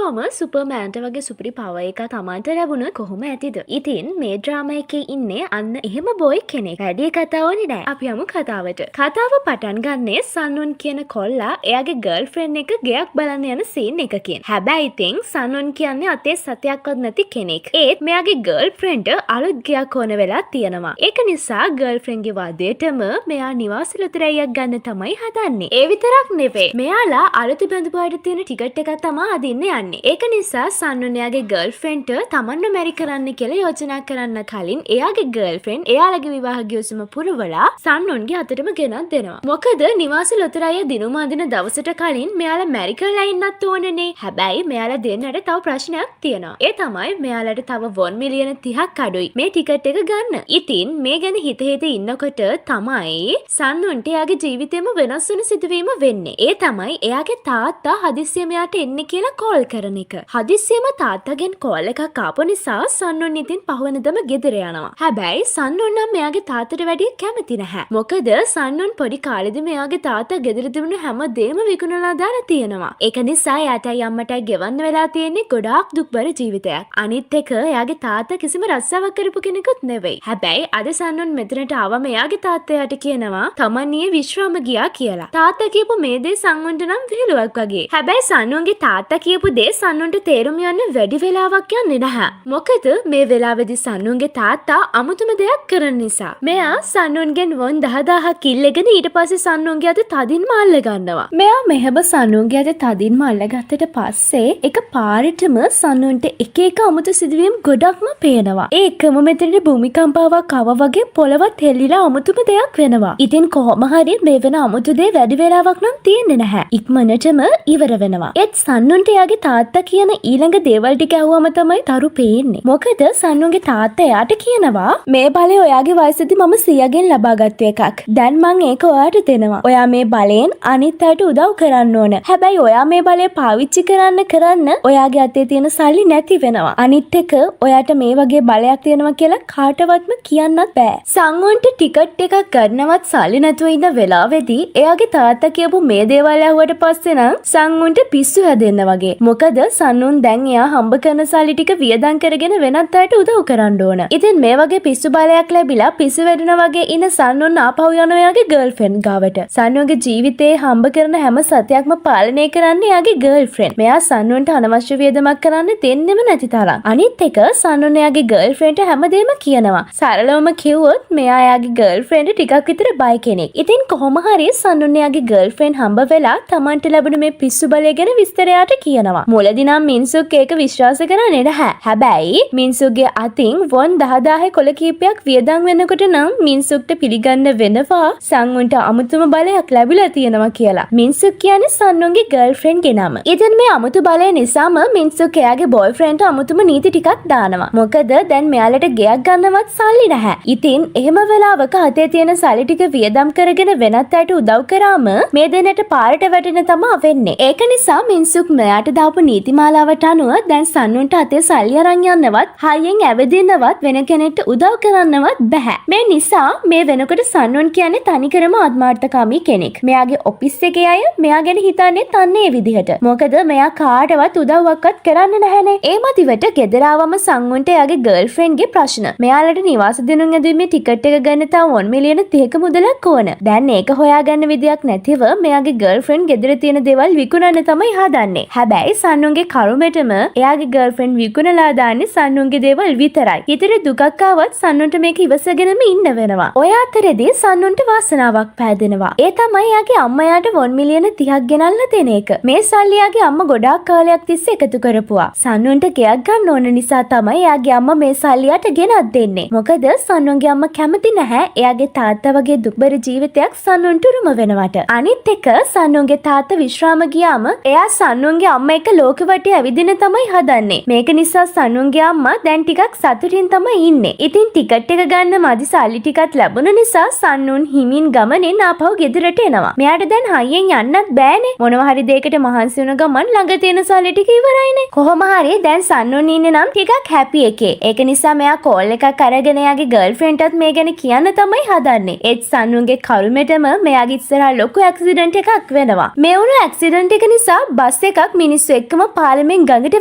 ඔහොම සුපර්මෑන්ට වගේ සුපිරි පවර් එකක් Tamanට ලැබුණොත් කොහොම ඇතිද? ඉතින් මේ ඩ්‍රාමා එකේ ඉන්නේ අන්න එහෙම බොයි කෙනෙක්. වැඩි කතා ඕනේ නෑ. අපි යමු කතාවට. කතාව පටන් ගන්නේ සන්නුන් කියන කොල්ලා එයාගේ ගර්ල්ෆ්‍රෙන්ඩ් එක ගෙයක් බලන්න යන සීන් එකකින්. හැබැයි ඉතින් සන්නුන් කියන්නේ අතේ සතයක්වත් නැති කෙනෙක්. ඒත් මෙයාගේ ගර්ල්ෆ්‍රෙන්ඩ් අලුත් ගෙයක් ඕන වෙලා තියෙනවා. ඒක නිසා ගර්ල්ෆ්‍රෙන්ඩ්ගේ වදේටම මෙයා නිවාස ලොතරැයියක් ගන්න තමයි හදන්නේ. ඒ විතරක් නෙවෙයි. මෙයාලා අලුත් බඳපු අයට තියෙන ටිකට් එකක් තමයි අදින්න යන්නේ. ඒක නිසා සන්නුන් එයාගේ ගර්ල්ෆ්‍රෙන්ඩ්ට තමන්ව මැරි කරන්න කියලා යෝජනා කරන්න කලින් එයාගේ ගර්ල්ෆ්‍රෙන්ඩ් එයාලගේ විවාහ ගිවිසුම පුරවලා සන්නුන්ගේ අතටම ගෙනත් දෙනවා. මොකද නිවාස ලොතරැයිය දිනුම අදින දවසට කලින් මෙයාලා මැරි කරලා ඉන්නත් ඕනනේ. හැබැයි මෙයාලා දෙන්නට තව ප්‍රශ්නයක් තියෙනවා. ඒ තමයි මෙයාලට තව $1 මිලියන 30ක් අඩුයි මේ ටිකට් එක ගන්න. ඉතින් මේ ගැන හිත ඉන්නකොට තමයි සන්නුන්ට එයාගේ ජීවිතේම වෙනස් වෙන සිදුවීම වෙන්නේ. ඒ තමයි එයාගේ තාත්තා හදිස්සියෙම යාට එන්නේ කියලා කෝල් කරන එක. හදිස්සියෙම තාත්තගෙන් කෝල් එකක් ආපු නිසා සන්නුන් ඉතින් පහවනදම ගෙදර යනවා. හැබැයි සන්නුන් නම් මෙයාගේ තාත්තට වැඩිය කැමති නැහැ. මොකද සන්නුන් පොඩි කාලෙදි මෙයාගේ තාත්තා ගෙදර තිබුණු හැමදේම විකුණලා දාලා තියෙනවා. ඒක නිසා එයාටයි අම්මටයි ගෙවන්න වෙලා තියෙන්නේ ගොඩාක් දුක්බර ජීවිතයක්. අනිත් එක එයාගේ තාත්තා කිසිම රස්සාවක් කරපු කෙනෙකුත් නෙවෙයි. හැබැයි අද සන්නුන් මෙතනට ආවම එයාගේ තාත්තා යාට කියනවා තමන් ඊයේ විශ්‍රාම ගියා කියලා. තාත්තා කියපු මේ දේ සන්නුන්ට නම් විහිළුවක් වගේ. හැබැයි සන්නුන්ගේ තාත්තා කියපු දේ සන්නුන්ට තේරුම් යන්න වැඩි වෙලාවක් යන්නේ නැහැ. මොකද මේ වෙලාවේදී සන්නුන්ගේ තාත්තා අමුතුම දෙයක් කරන නිසා. මෙයා සන්නුන්ගෙන් වොන් 10000ක් ඉල්ලගෙන ඊට පස්සේ සන්නුන්ගේ අත තදින්ම අල්ල ගන්නවා. මෙයා මෙහෙම සන්නුන්ගේ අත තදින්ම අල්ලගත්තට පස්සේ එක පාරටම සන්නුන්ට එක එක අමුතු සිදුවීම් ගොඩක්ම පේනවා. ඒකම මෙතනට භූමිකම්පාවක් ආවා වගේ පොළවත් හෙල්ලිලා අමුතුම දෙයක් වෙනවා. ඉතින් කොහොම හරි මේ වෙන අමුතු දේ වැඩි වෙලාවක් නම් තියෙන්නේ නැහැ. ඉක්මනටම ඉවර වෙනවා. ඒත් සන්නුන්ට එයාගේ තාත්තා කියන ඊළඟ දේවල් ටික ඇහුවම තමයි තරු පේන්නේ. මොකද සන්නුන්ගේ තාත්තා එයාට කියනවා මේ බලය ඔයාගේ වයසේදී මම සියගෙන් ලබාගත්තු එකක්. දැන් මං ඒක ඔයාට දෙනවා. ඔයා මේ බලයෙන් අනිත් අයට උදව් කරන්න ඕන. හැබැයි ඔයා මේ බලය පාවිච්චි කරන්න ඔයාගේ අතේ තියෙන සල්ලි නැති වෙනවා. අනිත් එක ඔයාට මේ වගේ බලයක් තියෙනවා කියලා කාටවත්ම කියන්නත් බෑ. සන්නුන්ට ටිකට් එකක් ගන්නවත් සල්ලි නැතුව ඉඳ වෙලාවේදී එයාගේ තාත්තා කියපු මේ දේවල් ඇහුවට පස්සේ නම් සන්නුන්ට පිස්සු හැදෙන්න වගේ. මොකද සන්නුන් දැන් එයා හම්බ කරන සල්ලි ටික වියදම් කරගෙන වෙනත් අයට උදව් කරන්න ඕන. ඉතින් මේ වගේ පිස්සු බලයක් ලැබිලා පිස්සු වැදුනා වගේ ඉන්න සන්නුන් ආපහු යනවා එයාගේ ගර්ල්ෆ්‍රෙන්ඩ් ගාවට. සන්නුන්ගේ ජීවිතේ හම්බ කරන හැම සතයක්ම පාලනය කරන්නේ එයාගේ ගර්ල්ෆ්‍රෙන්ඩ්. මෙයා සන්නුන්ට අනවශ්‍ය වියදමක් කරන්න දෙන්නෙම නැති තරම්. අනිත් එක සන්නුන් එයාගේ ගර්ල්ෆ්‍රෙන්ඩ්ට හැමදේම කියනවා. සරලවම කිව්වොත් මෙයා එයාගේ ගර්ල්ෆ්‍රෙන්ඩ් ටිකක් විතර බය කෙනෙක්. ඉතින් කොහොම හරි සන්නුන් එයාගේ ගර්ල්ෆ්‍රෙන්ඩ් හම්බ වෙලා Tamanට ලැබුණ මේ පිස්සු බලය ගැන විස්තරයට කියනවා. මුලදී නම් මින්සුක් ඒක විශ්වාස කරන්නේ නැහැ. හැබැයි මින්සුක්ගේ අතින් වොන් 10000 කොළ කීපයක් වියදම් වෙනකොට නම් මින්සුක්ට පිළිගන්න වෙනවා සන්නුන්ට අමුතුම බලයක් ලැබිලා තියෙනවා කියලා. මින්සුක් කියන්නේ සන්නුන්ගේ ගර්ල්ෆ්‍රෙන්ඩ්ගේ නම. ඉතින් මේ අමුතු බලය නිසාම මින්සුක් එයාගේ බොයිෆ්‍රෙන්ඩ්ට අමුතුම නීති ටිකක් දානවා. මොකද දැන් මෙයාලට ගෙයක් ගන්නවත් සල්ලි නැහැ. ඉතින් එහෙම වෙලාවක අතේ තියෙන සල්ලි ටික වියදම් කරගෙන වෙනත් අයට උදව් කරාම මේ දෙන්නට පාරට වැටෙන තමයි වෙන්නේ. ඒක නිසා මින්සුක් මෙයාට දාපු නීතිමාලාවට අනුව දැන් සන්නුන්ට අතේ සල්ලි අරන් යන්නවත් හයියෙන් ඇවිදින්නවත් වෙන කෙනෙක්ට උදව් කරන්නවත් බෑ. මේ නිසා මේ වෙනකොට සන්නුන් කියන්නේ තනිකරම ආත්මార్థකාමී කෙනෙක්. මෙයාගේ ඔෆිස් එකේ අය මෙයා ගැන හිතන්නේ තන්නේ ඒ විදිහට. මොකද මෙයා කාටවත් උදව්වක්වත් කරන්නේ නැහැනේ. ඒ මතිවට ගෙදර ආවම සන්නුන්ට එයාගේ ගර්ල්ෆ්‍රෙන්ඩ්ගේ ප්‍රශ්න. මෙයාලට නිවාස දිනුම් ඇඳීමේ ටිකට් එක ගන්න තාම $1 මිලියන 30ක මුදලක් ඕන. දැන් ඒක හොයාගන්න විදියක් නැතිව මෙයාගේ ගර්ල්ෆ්‍රෙන්ඩ් ගෙදර තියෙන දේවල් විකුණන්න තමයි හදන්නේ. හැබැයි සන්නුන්ගේ කරුමෙටම එයාගේ ගර්ල්ෆ්‍රෙන්ඩ් විකුණලා දාන්නේ සන්නුන්ගේ දේවල් විතරයි. ඊතර දුකක් ආවත් සන්නුන්ට මේක ඉවසගෙනම ඉන්න වෙනවා. ඔය අතරේදී සන්නුන්ට වාසනාවක් පෑදෙනවා. ඒ තමයි එයාගේ අම්මා යාට $1 මිලියන 30ක් ගෙනල්ලා දෙන එක. මේ සල්ලි එයාගේ අම්මා ගොඩාක් කාලයක් තිස්සේ එකතු කරපුවා. සන්නුන්ට ගෙයක් ගන්න ඕන නිසා තමයි එයාගේ අම්මා මේ සල්ලි යට ගෙනත් දෙන්නේ. මොකද සන්නුන්ගේ අම්මා කැමති නැහැ එයාගේ තාත්තා වගේ දුක්බර ජීවිතයක් සන්නුන්ට උරුම වෙනවට. අනිත් එක සන්නුන්ගේ තාත්තා විශ්‍රාම ගියාම එයා සන්නුන්ගේ අම්මා එක්ක ලෝකෙ වටේ ඇවිදින තමයි හදන්නේ. මේක නිසා සන්නුන්ගේ අම්මා දැන් ටිකක් සතුටින් තමයි ඉන්නේ. ඉතින් ටිකට් එක ගන්න මදි සල්ලි ටිකක් ලැබුණ නිසා සන්නුන් හිමින් ගමනෙන් ආපහු ගෙදරට එනවා. මෙයාට දැන් හයියෙන් යන්නත් බෑනේ. මොනවා හරි දෙයකට මහන්සි වෙන ගමන් ළඟ තියෙන සල්ලි ටික ඉවරයිනේ. කොහොම හරි දැන් සන්නුන් ඉන්නේ නම් ටිකක් හැපි එකේ. ඒක නිසා මෙයා කෝල් එකක් අරගෙන එයාගේ ගර්ල්ෆ්‍රෙන්ඩ්ටත් මේ ගැන කියන්න තමයි හදන්නේ. ඒත් සන්නුන්ගේ කරුමෙටම මෙයාගේ ඉස්සරහා ලොකු ඇක්සිඩන්ට් එකක් වෙනවා. මේ වුණ ඇක්සිඩන්ට් එක නිසා බස් එකක් මිනිස්සු එක්කම දෙන්නම පාලමෙන් ගඟට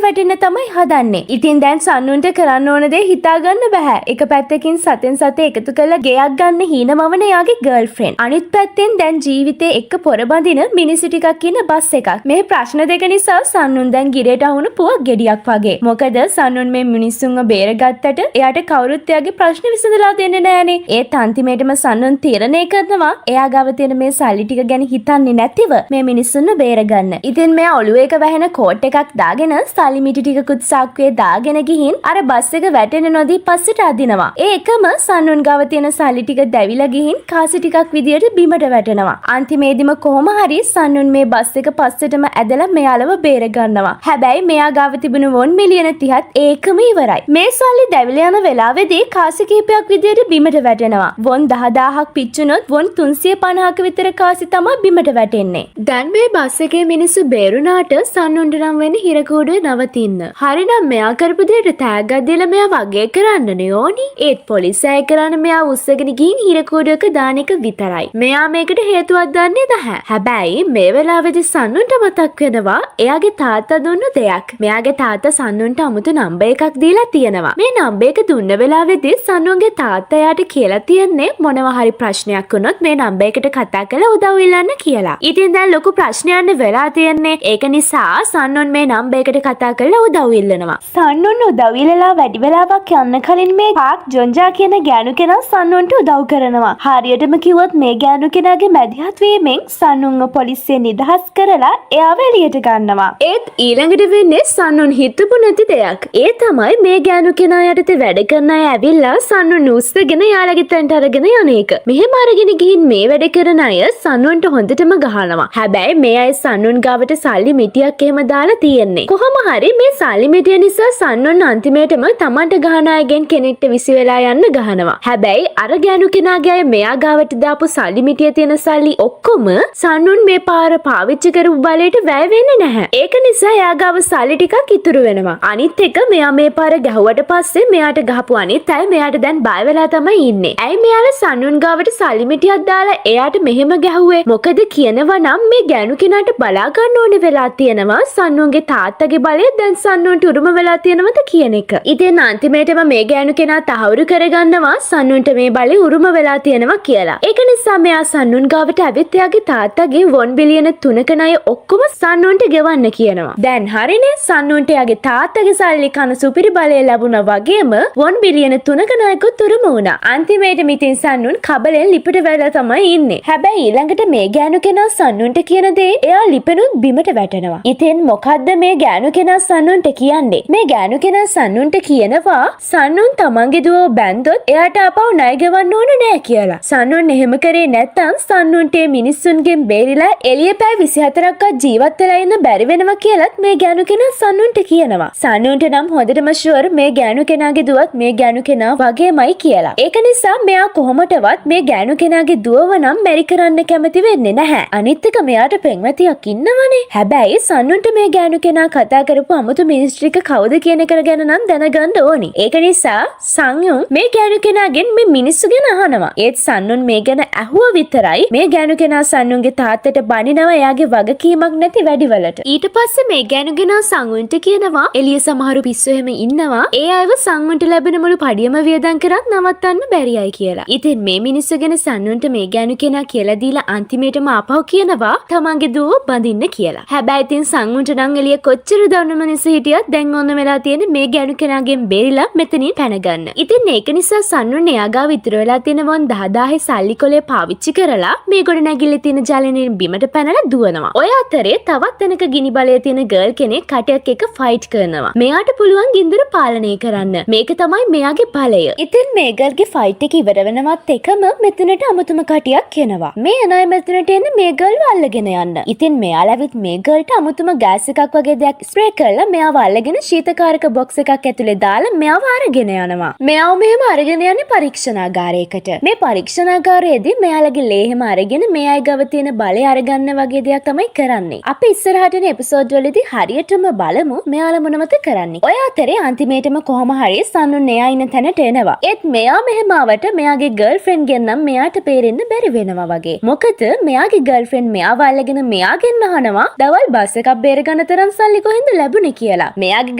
වැටෙන්න තමයි හදන්නේ. ඉතින් දැන් සන්නුන්ට කරන්න ඕන දේ හිතා ගන්න බෑ. එක පැත්තකින් සතෙන් සතේ එකතු කරලා ගෙයක් ගන්න හීනමවන එයාගේ ගර්ල්ෆ්‍රෙන්ඩ්. අනිත් පැත්තෙන් දැන් ජීවිතේ එක්ක පොරබඳින මිනිස්සු ටිකක් ඉන්න බස් එකක්. මේ ප්‍රශ්න දෙක නිසා සන්නුන් දැන් ගිරේට අහුණු පුවක් ගෙඩියක් වගේ. මොකද සන්නුන් මේ මිනිස්සුන්ව බේරගත්තට එයාට කවුරුත් එයාගේ ප්‍රශ්න විසඳලා දෙන්නේ නෑනේ. ඒත් අන්තිමේටම සන්නුන් තීරණය කරනවා එයා ගාව තියෙන මේ සල්ලි ටික ගැන හිතන්නේ නැතිව මේ මිනිස්සුන්ව බේරගන්න. ඉතින් මෙයා ඔළුවේ එක වැහෙන කෝට් එකක් දාගෙන සල්ලි මිටි ටිකකුත් සාක්කුවේ දාගෙන ගිහින් අර බස් එක වැටෙන්න නොදී පස්සට අදිනවා. ඒ එකම සන්නුන් ගාව තියෙන සල්ලි ටික දැවිලා ගිහින් කාසි ටිකක් විදියට බිමට වැටෙනවා. අන්තිමේදීම කොහොම හරි සන්නුන් මේ බස් එක පස්සටම ඇදලා මෙයාලව බේර ගන්නවා. හැබැයි මෙයා ගාව තිබුණු වොන් මිලියන 30ත් ඒකම ඉවරයි. මේ සල්ලි දැවිලා යන වෙලාවේදී කාසි කීපයක් විදියට බිමට වැටෙනවා. වොන් 10000ක් පිච්චුනොත් වොන් 350ක විතර කාසි තමයි බිමට වැටෙන්නේ. දැන් මේ බස් එකේ මිනිස්සු බේරුණාට සන්නුන්ට නම් වෙන්නේ හිරකූඩුවේ නවතින්න. හරිනම් මෙයා කරපු දෙයට තෑග්ගක් දීලා මෙයා වගේ කරන්නනේ ඕනි. ඒත් පොලිසිය කරන්නේ මෙයා උස්සගෙන ගිහින් හිරකූඩුවක දාන එක විතරයි. මෙයා මේකට හේතුවක් දන්නේ නැහැ. හැබැයි මේ වෙලාවේදී සන්නුන්ට මතක් වෙනවා එයාගේ තාත්තා දුන්නු දෙයක්. මෙයාගේ තාත්තා සන්නුන්ට අමුතු නම්බර් එකක් දීලා තියෙනවා. මේ නම්බර් එක දුන්න වෙලාවේදී සන්නුන්ගේ තාත්තා යාට කියලා තියන්නේ මොනවා හරි ප්‍රශ්නයක් වුණොත් මේ නම්බර් එකට කතා කරලා උදව් ඉල්ලන්න කියලා. ඉතින් දැන් ලොකු ප්‍රශ්නයක් වෙලා තියෙන්නේ. ඒක නිසා සන්නුන් මේ නම්බර් එකට කතා කරලා උදව් ඉල්ලනවා. සන්නුන් උදව් ඉල්ලලා වැඩි වෙලාවක් යන්න කලින් මේ පාක් ජොන්ජා කියන ගෑනු කෙනා සන්නුන්ට උදව් කරනවා. හරියටම කිව්වොත් මේ ගෑනු කෙනාගේ මැදිහත් වීමෙන් සන්නුන්ව පොලිසියෙන් නිදහස් කරලා එයාව එළියට ගන්නවා. ඒත් ඊළඟට වෙන්නේ සන්නුන් හිතපු නැති දෙයක්. ඒ තමයි මේ ගෑනු කෙනා යටතේ වැඩ කරන අය ඇවිල්ලා සන්නුන් උස්සගෙන යාළගේ තැනට අරගෙන යන එක. මෙහෙම අරගෙන ගිහින් මේ වැඩ කරන අය සන්නුන්ට හොඳටම ගහනවා. හැබැයි මේ අය සන්නුන් ගාවට සල්ලි මිටියක් එහෙම දාලා තියෙන්නේ. කොහොම හරි මේ සල්ලි මිටිය නිසා සන්නුන් අන්තිමේටම තමන්ට ගහන අයගෙන් කෙනෙක්ට විසි වෙලා යන්න ගහනවා. හැබැයි අර ගෑනු කෙනාගේ අය මෙයා ගාවට දාපු සල්ලි මිටිය තියෙන සල්ලි ඔක්කොම සන්නුන් මේ පාර පාවිච්චි කරපු බලයට වැය වෙන්නේ නැහැ. ඒක නිසා එයා ගාව සල්ලි ටිකක් ඉතුරු වෙනවා. අනිත් එක මෙයා මේ පාර ගැහුවට පස්සේ මෙයාට ගහපු අනිත් අය මෙයාට දැන් බය වෙලා තමයි ඉන්නේ. ඇයි මෙයාලා සන්නුන් ගාවට සල්ලි මිටියක් දාලා එයාට මෙහෙම ගැහුවේ? මොකද කියනවා නම් මේ ගෑනු කෙනාට බලා ගන්න ඕනේ වෙලා තියෙනවා සන්නුන්ගේ තාත්තගේ බලය දැන් සන්නුන්ට උරුම වෙලා තියෙනවද කියන එක. ඉතින් අන්තිමේටම මේ ගෑනු කෙනා තහවුරු කරගන්නවා සන්නුන්ට මේ බලය උරුම වෙලා තියෙනවා කියලා. ඒක නිසා මෙයා සන්නුන් ගාවට ඇවිත් එයාගේ තාත්තගේ වොන් බිලියන 3ක ණය ඔක්කොම සන්නුන්ට ගෙවන්න කියනවා. දැන් හරිනේ සන්නුන්ට එයාගේ තාත්තගේ සල්ලි කන සුපිරි බලය ලැබුණා වගේම වොන් බිලියන 3ක ණයකුත් උරුම වුණා. අන්තිමේට මිතින් සන්නුන් කබලෙන් ලිපට වැටලා තමයි ඉන්නේ. හැබැයි ඊළඟට මේ ගෑනු කෙනා සන්නුන්ට කියන දේ එයා ලිපෙනුත් බිමට වැටෙනවා. ඉතින් මොකද්ද මේ ගෑනු කෙනා සන්නුන්ට කියන්නේ? මේ ගෑනු කෙනා සන්නුන්ට කියනවා සන්නුන් තමන්ගේ දුව බැන්දොත් එයාට ආපහු ණය ගෙවන්න ඕන නෑ කියලා. සන්නුන් එහෙම කරේ නැත්නම් සන්නුන්ට මිනිස්සුන්ගෙන් බේරිලා එළිය පැය 24ක්වත් ජීවත් වෙලා ඉන්න බැරි වෙනවා කියලත් මේ ගෑනු කෙනා සන්නුන්ට කියනවා. සන්නුන්ට නම් හොඳටම ෂුවර් මේ ගෑනු කෙනාගේ දුවත් මේ ගෑනු කෙනා වගේමයි කියලා. ඒක නිසා මෙයා කොහොමටවත් මේ ගෑනු කෙනාගේ දුවව නම් මැරි කරන්න කැමති වෙන්නේ නැහැ. අනිත් එක මෙයාට පෙම්වතියක් ඉන්නවනේ. හැබැයි සන්නුන්ට මේ ගෑනු කෙනා කතා කරපු අමුතු මිනිස්ට්‍රික කවුද කියන එක ගැන නම් දැනගන්න ඕනි. ඒක නිසා සංයුන් මේ ගෑනු කෙනාගෙන් මේ මිනිස්සු ගැන අහනවා. ඒත් සන්නුන් මේ ගැන ඇහුවා විතරයි මේ ගෑනු කෙනා සන්නුන්ගේ තාත්තට බනිනවා එයාගේ වගකීමක් නැති වැඩිවලට. ඊට පස්සේ මේ ගෑනු කෙනා සංයුන්ට කියනවා එළිය සමහරු පිස්සු එහෙම ඉන්නවා. ඒ අයව සංයුන්ට ලැබෙන මුළු පඩියම වියදම් කරත් නවත්තන්න බැරියයි කියලා. ඉතින් මේ මිනිස්සු ගැන සන්නුන්ට මේ ගෑනු කෙනා කියලා දීලා අන්තිමේටම ආපහු කියනවා තමන්ගේ දුව බඳින්න කියලා. හැබැයි ඉතින් සංයුන්ට නම් එළිය කොච්චර දවන මිනිස්සු හිටියත් දැන් ඔන්න වෙලා තියෙන්නේ මේ ගෑනු කෙනාගෙන් බේරිලා මෙතනින් පැනගන්න. ඉතින් ඒක නිසා සන්නුන් එයා ගාව ඉතුරු වෙලා තියෙන වොන් 10000 සල්ලි කොලේ පාවිච්චි කරලා මේ ගොඩ නැගිල්ලේ තියෙන ජලයෙන් බිමට පැනලා දුවනවා. ඔය අතරේ තවත් තැනක ගිනි බලය තියෙන ගර්ල් කෙනෙක් කටයක් එක්ක ෆයිට් කරනවා. මෙයාට පුළුවන් ගින්දර පාලනය කරන්න. මේක තමයි මෙයාගේ බලය. ඉතින් මේ ගර්ල්ගේ ෆයිට් එක ඉවර වෙනවත් එකම මෙතනට අමුතුම කටියක් එනවා. මේ අනයි මෙතනට එන්නේ මේ ගර්ල්ව අල්ලගෙන යන්න. ඉතින් මෙයාලා ඇවිත් මේ ගර්ල්ට අමුතුම ගෑස් එකක් වගේ දෙයක් ස්ප්‍රේ කරලා මෙයාව අල්ලගෙන ශීතකාරක බොක්ස් එකක් ඇතුලේ දාලා මෙයාව අරගෙන යනවා. මෙයාව මෙහෙම අරගෙන යන්නේ පරීක්ෂණාගාරයකට. මේ පරීක්ෂණාගාරයේදී මෙයාලගේ ලේ හැම අරගෙන මේ අය ගාව තියෙන බලය අරගන්න වගේ දෙයක් තමයි කරන්නේ. අපි ඉස්සරහටන එපිසෝඩ් වලදී හරියටම බලමු මෙයාලා මොනවද කරන්නේ. ඔය අතරේ අන්තිමේටම කොහොම හරි සන්නුන් එයා ඉන්න තැනට එනවා. ඒත් මෙයා මෙහෙම ආවට මෙයාගේ ගර්ල්ෆ්‍රෙන්ඩ් ගෙන්නම් මෙයාට බේරෙන්න බැරි වෙනවා වගේ. මොකද මෙයාගේ ගර්ල්ෆ්‍රෙන්ඩ් මෙයාව අල්ලගෙන මෙයාගෙන් අහනවා දවල් බස් එකක් බේරගන්න තරම් සල්ලි කොහෙන්ද ලැබුණේ කියලා. මෙයාගේ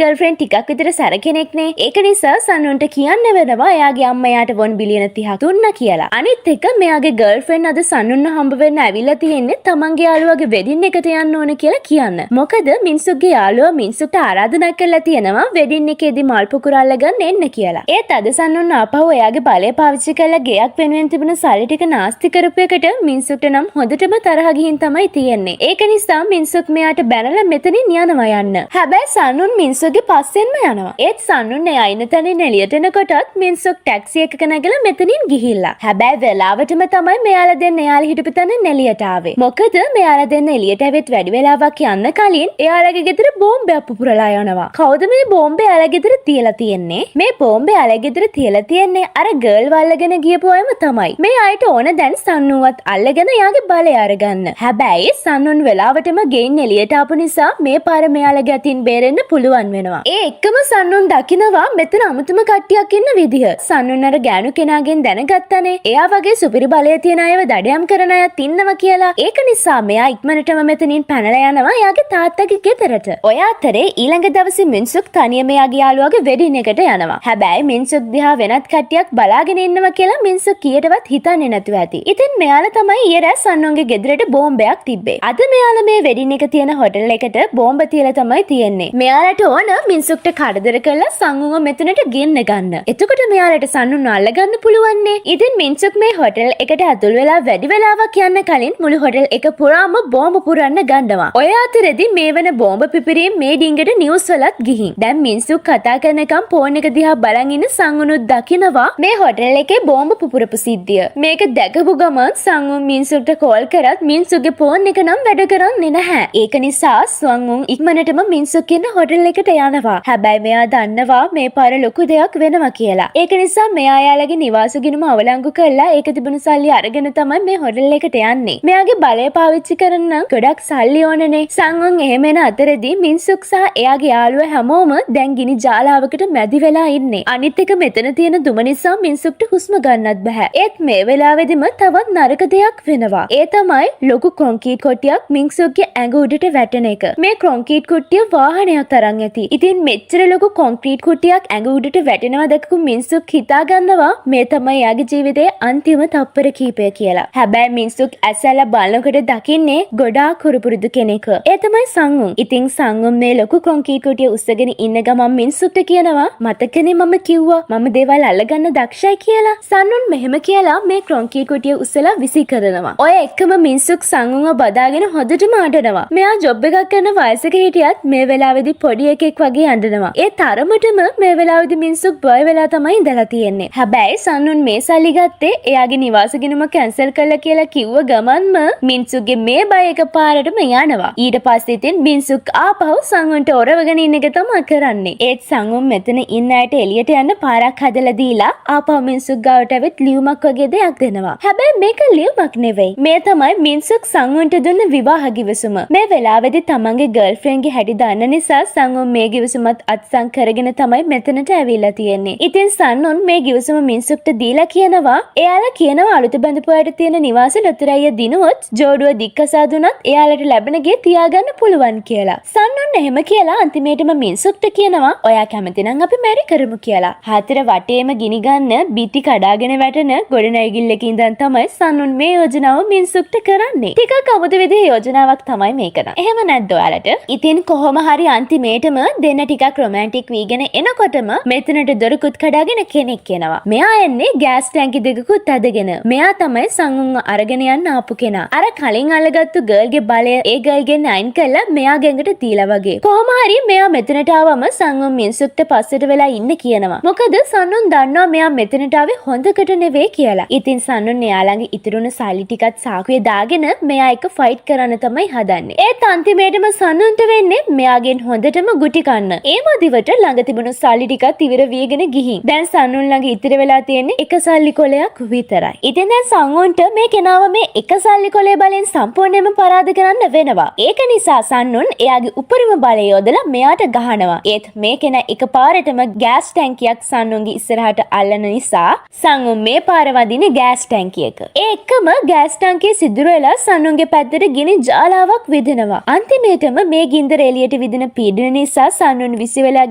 ගර්ල්ෆ්‍රෙන්ඩ් ටිකක් විතර සැර කෙනෙක්නේ. ඒක නිසා සන්නුන්ට කියන්න වෙනවා එයාගේ අම්මා එයාට වොන් බිලියන 30ක් දුන්නා කියලා. අනිත් එක මෙයාගේ ගර්ල්ෆ්‍රෙන්ඩ් අද සන්නුන්ව හම්බ වෙන්න ඇවිල්ලා තියෙන්නේ තමන්ගේ යාළුවාගේ වෙඩින් එකට යන්න ඕන කියලා කියන්න. මොකද මින්සුක්ගේ යාළුවා මින්සුක්ට ආරාධනා කරලා තියෙනවා වෙඩින් එකේදී මල් පුකුරල්ල ගන්න එන්න කියලා. ඒත් අද සන්නුන් ආපහු එයාගේ බලය පාවිච්චි කරලා ගෙයක් වෙනුවෙන් තිබුණ සල්ලි ටික නාස්ති කරපු එකට මින්සුක්ට නම් හොඳටම තරහ ගිහින් තමයි තියෙන්නේ. ඒක නිසා මින්සුක් මෙයාට බැනලා මෙතනින් යනවා යන්න. හැබැයි සන්නුන් මින්සුක්ගේ පස්සෙන්ම යනවා. ඒත් සන්නුන් එයා ඉන්න තැනින් එළියට එනකොටත් මින්සුක් ටැක්සි එකක නැගලා මෙතනින් ගිහිල්ලා. හැබැයි වෙලාවටම තමයි මෙයාලා දෙන්න එයාලා හිටපු තැනින් එළියට ආවේ. මොකද මෙයාලා දෙන්න එළියට ඇවිත් වැඩි වෙලාවක් යන්න කලින් එයාලගේ ගෙදර බෝම්බයක් පුපුරලා යනවා. කවුද මේ බෝම්බේ එයාලා ගෙදර තියලා තියෙන්නේ? මේ බෝම්බේ එයාලා ගෙදර තියලා තියෙන්නේ අර ගර්ල් වල්ලගෙන ගියපු අයම තමයි. මේ අයට ඕන දැන් සන්නුවත් අල්ලගෙන යාගේ බලය අරගන්න. හැබැයි සන්නුන් වෙලාවටම ගෙයින් එළියට ආපු නිසා මේ පාර මෙයාලගේ අතින් බේරෙන්න පුළුවන් වෙනවා. ඒ එක්කම සන්නුන් දකිනවා මෙතන අමුතුම කට්ටියක් ඉන්න විදිහ. සන්නුන් අර ගෑනු කෙනාගෙන් දැනගත්තනේ එයා වගේ සුපිරි බලය තියෙන අයව දඩයම් කරන අයත් ඉන්නවා කියලා. ඒක නිසා මෙයා ඉක්මනටම මෙතනින් පැනලා යනවා එයාගේ තාත්තගේ ගෙදරට. ඔය අතරේ ඊළඟ දවසේ මින්සුක් තනියම එයාගේ යාළුවාගේ වෙඩින් එකට යනවා. හැබැයි මින්සුක් දිහා වෙනත් කට්ටියක් බලාගෙන ඉන්නවා කියලා මින්සුක් කීයටවත් හිතන්නේ නැතුව ඇති. ඉතින් මෙයාලා තමයි ඊයර සන්නුන්ගේ ගෙදරට බෝම්බයක් තිබ්බේ. අද මෙයාලා මේ වෙඩින් එක තියෙන හොටල් එකට බෝම්බ තියලා තමයි තියෙන්නේ. මෙයාලට ඕන මින්සුක්ට කරදර කරලා සංගුව මෙතනට ගෙන්න ගන්න. එතකොට මෙයාලට සන්නුන් අල්ලගන්න පුළුවන් නේ. ඉතින් මින්සුක් මේ හොටල් එකට ඇතුල් වෙලා වැඩි වෙලාවක් යන්න කලින් මුළු හොටල් එක පුරාම බෝම්බ පුරන්න ගන්නවා. ඔය අතරේදී මේ වෙන බෝම්බ පිපිරීම මේ ඩිංගට නිවුස් වලත් ගිහින්. දැන් මින්සුක් කතා කරනකම් ෆෝන් එක දිහා බලන් ඉන්න සංගුනුත් දකිනවා මේ හොටල් එකේ බෝම්බ පුපුරපු සිද්ධිය. මේක දැකපු ගමන් සංගුන් මින්සුක්ට කෝල් කරත් මින්සුක්ගේ ෆෝන් එක නම් වැඩ කරන්නේ නැහැ. ඒක නිසා සංගුන් ඉක්මනටම මින්සුක් ඉන්න හොටල් එකට යනවා. හැබැයි මෙයා දන්නවා මේ පාර ලොකු දෙයක් වෙනවා කියලා. ඒක නිසා මෙයා යාළගේ නිවාස ගිණුම අවලංගු කරලා ඒක තිබුණු සල්ලි අරගෙන තමයි මේ හොටල් එකට යන්නේ. මෙයාගේ බලය පාවිච්චි කරන්න ගොඩක් සල්ලි ඕනනේ. සංගුන් එහෙම එන අතරේදී මින්සුක් සහ එයාගේ යාළුවා හැමෝම දැන් ගිනි ජාලාවකට මැදි වෙලා ඉන්නේ. අනිත් එක මෙතන තියෙන දුම නිසා මින්සුක්ට හුස්ම ගන්නත් බෑ. ඒත් මේ වෙලාවෙදිම තවත් නරක දෙයක් වෙනවා. ඒ තමයි ලොකු කොන්ක්‍රීට් කොටියක් මින්සුක්ගේ ඇඟ උඩට වැටෙන එක. මේ කොන්ක්‍රීට් කුට්ටිය වාහනයක් තරම් ඇති. ඉතින් මෙච්චර ලොකු කොන්ක්‍රීට් කුට්ටියක් ඇඟ උඩට වැටෙනවා දැකපු මින්සුක් හිතා ගන්නවා මේ තමයි එයාගේ ජීවිතයේ අන්තිම තප්පර කීපය කියලා. හැබැයි මින්සුක් ඇසැල බලනකොට දකින්නේ ගොඩාක් කුරුපුරුදු කෙනෙක්. ඒ තමයි සංගුන්. ඉතින් සංගුන් මේ ලොකු කොන්ක්‍රීට් කුට්ටිය උස්සගෙන ඉන්න ගමන් මින්සුක්ට කියනවා මතකනේ මම කිව්වා මම දේවල් අල්ලගන්න දක්ෂයි කියලා. සංගුන් මෙහෙම කියලා මේ කොන්ක්‍රීට් කුට්ටිය උස්සලා විසි කරනවා. ඔය එක්කම මින්සුක් සංගුන්ව බදාගෙන හොඳටම අඬනවා. මෙයා ජොබ් එකක් කරන වයසක හිටියත් මේ වෙලාවේදී පොඩි එකෙක් වගේ අඬනවා. ඒ තරමටම මේ වෙලාවේදී මින්සුක් බය වෙලා තමයි ඉඳලා තියෙන්නේ. හැබැයි සංගුන් මේ සල්ලි ගත්තේ එයාගේ නිවාස ගිණුම කැන්සල් කරලා කියලා කිව්ව ගමන්ම මින්සුක්ගේ මේ බය එකපාරටම යනවා. ඊට පස්සේ ඉතින් මින්සුක් ආපහු සංගුන්ට ඔරවගෙන ඉන්න එක තමයි කරන්නේ. ඒත් සංගුන් මෙතන ඉන්න අයට එළියට යන්න පාරක් හදලා දීලා ආපහු මින්සුක් ගාවට ඇවිත් ලියුමක් වගේ දෙයක් දෙනවා. හැබැයි මේක ලියුමක් නෙවෙයි. මේ තමයි මින්සුක් සංගුන්ට දුන්න විවාහ ගිවිසුම. මේ වෙලාවේදී තමන්ගේ ගර්ල්ෆ්‍රෙන්ඩ්ගේ හැටි දන්න නිසා සංගුන් මේ ගිවිසුමත් අත්සන් කරගෙන තමයි මෙතනට ඇවිල්ලා තියෙන්නේ. ඉතින් සංගුන් මේ ගිවිසුම මින්සුක්ට දීලා කියනවා එයාලා කියනවා අලුත බඳපු අයට තියෙන නිවාස ලොතරැය දිනුවොත් ජෝඩුව දික්කසා දුනත් එයාලට ලැබෙන ගේ තියාගන්න පුළුවන් කියලා. සංගුන් එහෙම කියලා අන්තිමේටම මින්සුක්ට කියනවා ඔයා කැමති නම් අපි මැරි කරමු කියලා. හතර වටේම ගිනි ගන්න බිති කඩාගෙන වැටෙන ගොඩනැගිල්ලක ඉඳන් තමයි සංගුන් මේ යෝජනාව මින්සුක්ට කරන්නේ. ටිකක් අමුතු විදිහේ යෝජනාවක් තමයි මේක නම්. එහෙම නැද්ද ඔයාලට? ඉතින් කොහොම හරි අන්තිමේටම දෙන්න ටිකක් රොමැන්ටික් වීගෙන එනකොටම මෙතනට දොරකුත් කඩාගෙන කෙනෙක් එනවා. මෙයා එන්නේ ගෑස් ටැංකි දෙකකුත් ඇදගෙන. මෙයා තමයි සංගුන්ව අරගෙන යන්න ආපු කෙනා. අර කලින් අල්ලගත්තු ගර්ල්ගේ බලය ඒ ගර්ල්ගෙන් අයින් කරලා මෙයා ගෙඟට දීලා වගේ. කොහොම හරි මෙයා මෙතනට ආවම සංගුන් මින්සුක්ට පස්සට වෙලා ඉන්න කියනවා. මොකද සංගුන් දන්නවා මෙයා මෙතනට ආවේ හොඳකට නෙවෙයි කියලා. ඉතින් සංගුන් එයාලගේ ඉතුරුන සල්ලි ටිකත් සාකුවේ දාගෙන මෙයා එක ෆයිට් කරන්න තමයි හදන්නේ. ඒත් අන්තිමේටම සංගුන්ට වෙන්නේ මෙයාගෙන් හොඳටම ගුටි කන්න. ඒ මදිවට ළඟ තිබුණු සල්ලි ටිකත් ඉවර වීගෙන ගිහින්. දැන් සංගුන් ළඟ ඉතිරි වෙලා තියෙන්නේ එක සල්ලි කොලයක් විතරයි. ඉතින් දැන් සංගුන්ට මේ කෙනාව මේ එක සල්ලි කොලේ බලෙන් සම්පූර්ණයෙන්ම පරාද කරන්න වෙනවා. ඒක නිසා සංගුන් එයාගේ උපරිම බලය යොදලා මෙයාට ගහනවා. ඒත් මේ කෙනා එකපාරටම ගෑස් ටැංකියක් සංගුන්ගේ ඉස්සරහට අල්ලන නිසා සංගුන් මේ පාර වදින්නේ ගෑස් ටැංකියක. ඒ එක්කම ගෑස් ටැංකිය සිදුරු වෙලා සංගුන්ගේ පැත්තට ගිනි ජාලාවක් විදිනවා. අන්තිමේටම මේ ගින්දර එළියට විදින පීඩන නිසා සන්නුන් විසි වෙලා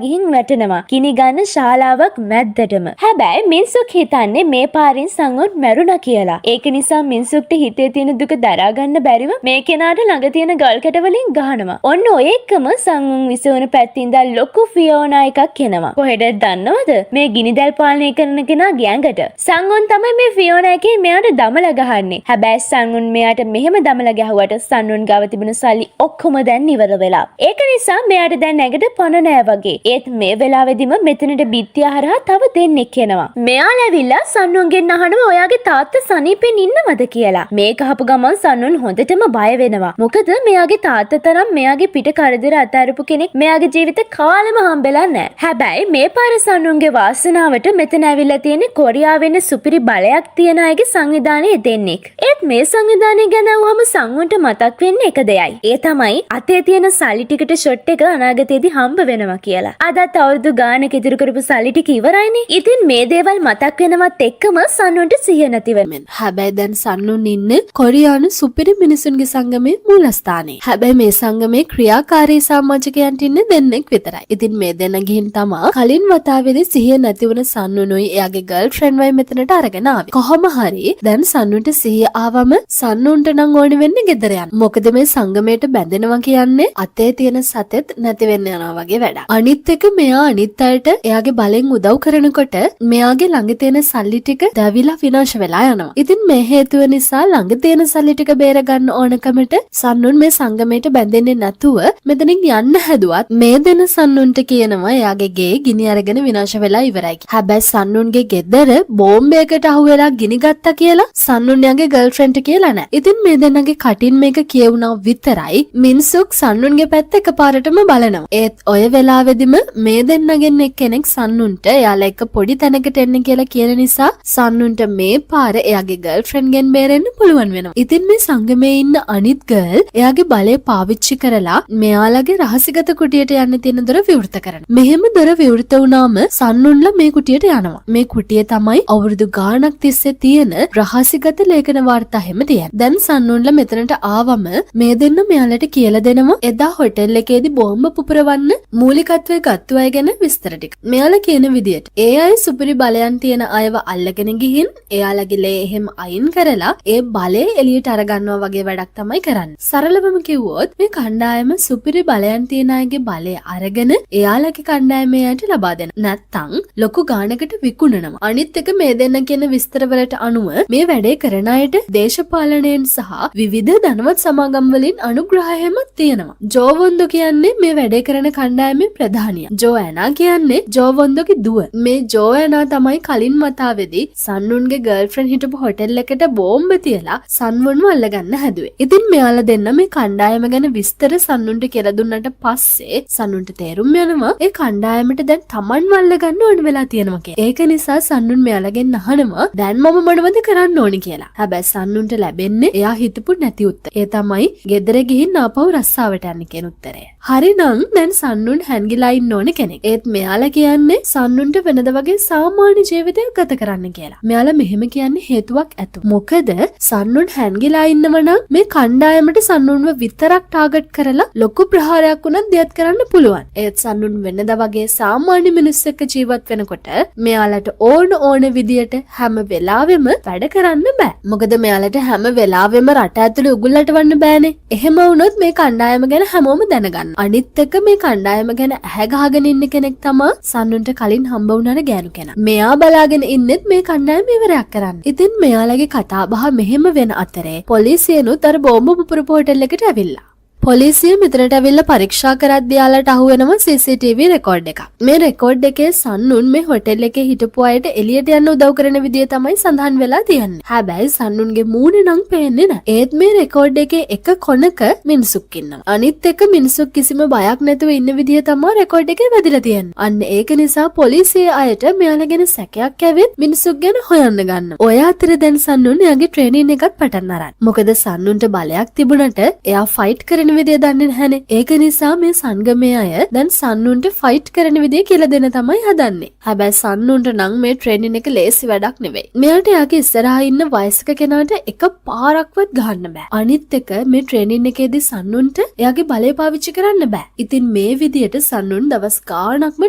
ගිහින් වැටෙනවා. කිනි ගන්න ශාලාවක් මැද්දටම. හැබැයි මිනිස්සුක් හිතන්නේ මේ පාරින් සංගුන් මැරුණා කියලා. ඒක නිසා මිනිස්සුන්ට හිතේ තියෙන දුක දරා ගන්න බැරිව මේ කෙනාට ළඟ තියෙන ගල් කැට වලින් ගහනවා. ඔන්න ඔය එක්කම සංගුන් විසවන පැත්තින්ද ලොකු ෆියෝනා එකක් එනවා. කොහෙද දන්නවද? මේ ගිනිදැල් පාලනය කරන කෙනා ගෑඟට. සංගුන් තමයි මේ ෆියෝනා එකේ මෙයාට දමලා ගහන්නේ. හැබැයි සංගුන් මෙයාට මෙහෙම දමලා ගැහුවට සංගුන් ගාව තිබුණු සල්ලි ඔක්කොම දැන් ඉවර වෙලා. ඒක නිසා මෙයාට දැන් නැගට පණ නෑ වගේ. ඒත් මේ වෙලාවෙදිම මෙතනට බිත්තිය හරහා තව දෙන්නෙක් එනවා. මෙයා ඇවිල්ලා සංගුන්ගෙන් අහනවා ඔයාගේ තාත්තා සනීපෙන් ඉන්නවද කියලා. මේක අහපු ගමන් සංගුන් හොඳටම බය වෙනවා. මොකද මෙයාගේ තාත්තා තරම් මෙයාගේ පිට කරදර අතාරපු කෙනෙක් මෙයාගේ ජීවිත කාලෙම හම්බෙලා නෑ. හැබැයි මේ පාර සංගුන්ගේ වාසනාවට මෙතන ඇවිල්ලා තියෙන්නේ කොරියාවෙන් සුපිරි බලයක් තියන අයගේ සංවිධානයේ දෙන්නෙක්. ඒත් මේ සංවිධානය ගැන අහුවම සංගුන්ට මතක් වෙන්නේ එක දෙයයි. ඒ තමයි අතේ තියෙන සල්ලි ටිකට ෂොට් එක අනාගතයේදී හම්බ වෙනවා කියලා. අදත් අවුරුදු ගානක ඉතුරු කරපු සල්ලි ටික ඉවරයිනේ. ඉතින් මේ දේවල් මතක් වෙනවත් එක්කම සංගුන්ට සිහිය නැති වෙනවා. හැබැයි දැන් සංගුන් ඉන්නේ කොරියානු සුපිරි මිනිසුන්ගේ සංගමේ මූලස්ථානයේ. හැබැයි මේ සංගමේ ක්‍රියාකාරී සමාජිකයන්ට ඉන්නේ දෙන්නෙක් විතරයි. ඉතින් මේ දෙන්න ගිහින් තමා කලින් වතාවේදී සිහිය නැති වුණ සංගුනුයි එයාගේ ගර්ල්ෆ්‍රෙන්ඩ් වයි මෙතනට අරගෙන ආවේ. කොහොම හරි දැන් සංගුන්ට සිහිය ආවම සංගුන්ට නම් ඕනේ වෙන්නේ ගෙදර යන්න. මොකද මේ සංගමයට බැඳෙනවා කියන්නේ අතේ තියෙන සතෙත් නැති වෙන්න යනවා වගේ වැඩක්. අනිත් එක මෙයා අනිත් අයට එයාගේ බලෙන් උදව් කරනකොට මෙයාගේ ළඟ තියෙන සල්ලි ටික දැවිලා විනාශ වෙලා යනවා. ඉතින් මේ හේතුව නිසා ළඟ තියෙන සල්ලි ටික බේර ගන්න ඕනකමට සංගුන් මේ සංගමයට බැඳෙන්නේ නැතුව මෙතනින් යන්න හැදුවත් මේ දෙන සංගුන්ට කියනවා එයාගේ ගේ ගිනි අරගෙන විනාශ වෙලා ඉවරයි. හැබැයි සංගුන්ගේ ගෙදර බෝම්බයකට අහුවෙලා ගිනි ගත්තා කියලා සංගුන් යාගේ ගර්ල්ෆ්‍රෙන්ඩ්ට කියලා නැහැ. ඉතින් මේ දෙන්නගේ කටින් මේක කියවුණා විතරයි මිනිස්සුක් සංගුන්ගේ පැත්ත එකපාරටම බලනවා. ඒත් ඔය වෙලාවෙදිම මේ දෙන්නගෙන් එක්කෙනෙක් සංගුන්ට එයාලා එක පොඩි තැනකට එන්න කියලා කියන නිසා සංගුන්ට මේ පාර එයාගේ ගර්ල්ෆ්‍රෙන්ඩ්ගෙන් බේරෙන්න පුළුවන් වෙනවා. ඉතින් මේ සංගමේ ඉන්න අනිත් ගර්ල් එයාගේ බලය පාවිච්චි කරලා මෙයාලගේ රහසිගත කුටියට යන්න තියෙන දොර විවෘත කරනවා. මෙහෙම දොර විවෘත වුණාම සංගුන්ලා මේ කුටියට යනවා. මේ කුටිය තමයි අවුරුදු ගාණක් තිස්සේ තියෙන රහසිගත ලේඛන වාර්තා හැම තියෙන්නේ. දැන් සංගුන්ලා මෙතනට ආවම මේ දෙන්න මෙයාලට කියලා දෙනවා එදා හොටෙල් එකේදී බෝම්බ පුපුරවන්න මූලිකත්වයේ ගත්තු අය ගැන විස්තර ටික. මෙයාලා කියන විදියට ඒ අය සුපිරි බලයන් තියෙන අයව අල්ලගෙන ගිහින් එයාලගේ ලේ එහෙම අයින් කරලා ඒ බලය එළියට අරගන්නවා වගේ වැඩක් තමයි කරන්නේ. සරලවම කිව්වොත් මේ කණ්ඩායම සුපිරි බලයන් තියෙන අයගේ බලය අරගෙන එයාලගේ කණ්ඩායමයට ලබා දෙන. නැත්තම් ලොකු ගාණකට විකුණනවා. අනිත් එක මේ දෙන්න කියන විස්තරවලට අනුව මේ වැඩේ කරන අයට දේශපාලනයෙන් සහ විවිධ ධනවත් සමාගම් වලින් අනුග්‍රහයම තියෙනවා. ජෝවොන්දෝ කියන්නේ මේ වැඩේ කරන කණ්ඩායමේ ප්‍රධානියා. ජෝඇනා කියන්නේ ජෝවොන්දෝගේ දුව. මේ ජෝඇනා තමයි කලින් වතාවේදී සංගුන්ගේ ගර්ල්ෆ්‍රෙන්ඩ් හිටපු හොටෙල් එකට බෝම්බ තියලා සංගුන්ව අල්ලගන්න හැදුවේ. ඉතින් මෙයාලා දෙන්න මේ කණ්ඩායම ගැන විස්තර සංගුන්ට කියලා දුන්නට පස්සේ සංගුන්ට තේරුම් යනවා ඒ කණ්ඩායමට දැන් Tamanව අල්ලගන්න ඕන වෙලා තියෙනවා කියලා. ඒක නිසා සංගුන් මෙයාලගෙන් අහනවා දැන් මම මොනවද කරන්න ඕනි කියලා. හැබැයි සංගුන්ට ලැබෙන්නේ එයා හිතපු නැති උත්තර. ඒ තමයි ගෙදර ගිහින් ආපහු රස්සාවට යන්න කියන උත්තරය. හරිනම් දැන් සංගුන් හැංගිලා ඉන්න ඕන කෙනෙක්. ඒත් මෙයාලා කියන්නේ සංගුන්ට වෙනද වගේ සාමාන්‍ය ජීවිතයක් ගත කරන්න කියලා. මෙයාලා මෙහෙම කියන්නේ හේතුවක් ඇතු. මොකද සංගුන් හැංගිලා ඉන්නව නම් මේ කණ්ඩායමට සංගුන්ව විතරක් ටාගට් කරලා ලොකු ප්‍රහාරයක් උනත් දෙයක් කරන්න පුළුවන්. ඒත් සංගුන් වෙනද වගේ සාමාන්‍ය මිනිස්සෙක් ජීවත් වෙනකොට මෙයාලට ඕන විදියට හැම වෙලාවෙම වැඩ කරන්න බෑ. මොකද මෙයාලට හැම වෙලාවෙම රට ඇතුලේ උගුල්ලට වන්න බෑනේ. එහෙම වුණොත් මේ කණ්ඩායම ගැන හැමෝම දැනගන්න. අනිත් එක මේ කණ්ඩායම ගැන ඇහැ ගහගෙන ඉන්න කෙනෙක් තමයි සංගුන්ට කලින් හම්බ වුණාන ගෑනු කෙනා. මෙයා බලාගෙන ඉන්නෙත් මේ කණ්ඩායම ඉවරයක් කරන්න. ඉතින් මෙයාලගේ කතා බහ මෙහෙම වෙන අතරේ පොලිසියනුත් අර බෝම්බ පුපුරපු හොටෙල් එකට ඇවිල්ලා. පොලිසිය මෙතනට ඇවිල්ලා පරීක්ෂා කරද්දී යාලට අහු වෙනවා CCTV රෙකෝඩ් එකක්. මේ රෙකෝඩ් එකේ සංගුන් මේ හොටෙල් එකේ හිටපු අයට එළියට යන්න උදව් කරන විදිය තමයි සඳහන් වෙලා තියෙන්නේ. හැබැයි සංගුන්ගේ මූණ නම් පේන්නේ නැහැ. ඒත් මේ රෙකෝඩ් එකේ එක කොනක මිනිසුක් ඉන්නවා. අනිත් එක මිනිසුක් කිසිම බයක් නැතුව ඉන්න විදිය තමයි රෙකෝඩ් එකේ වැදිලා තියෙන්නේ. අන්න ඒක නිසා පොලිසිය අයට මෙයාලා ගැන සැකයක් ඇවිත් මිනිසුක් ගැන හොයන්න ගන්නවා. ඔය අතර දැන් සංගුන් එයාගේ ට්‍රේනින් එකත් පටන් අරන්. මොකද සංගුන්ට බලයක් තිබුණට එයා ෆයිට් කරන කරන විදිය දන්නේ නැහනේ. ඒක නිසා මේ සංගමයේ අය දැන් සන්නුන්ට ෆයිට් කරන විදිය කියලා දෙන්න තමයි හදන්නේ. හැබැයි සන්නුන්ට නම් මේ ට්‍රේනින් එක ලේසි වැඩක් නෙවෙයි. මෙයාට යාගේ ඉස්සරහා ඉන්න වයස්ක කෙනාට එක පාරක්වත් ගහන්න බෑ. අනිත් එක මේ ට්‍රේනින් එකේදී සන්නුන්ට එයාගේ බලය පාවිච්චි කරන්න බෑ. ඉතින් මේ විදියට සන්නුන් දවස් ගාණක්ම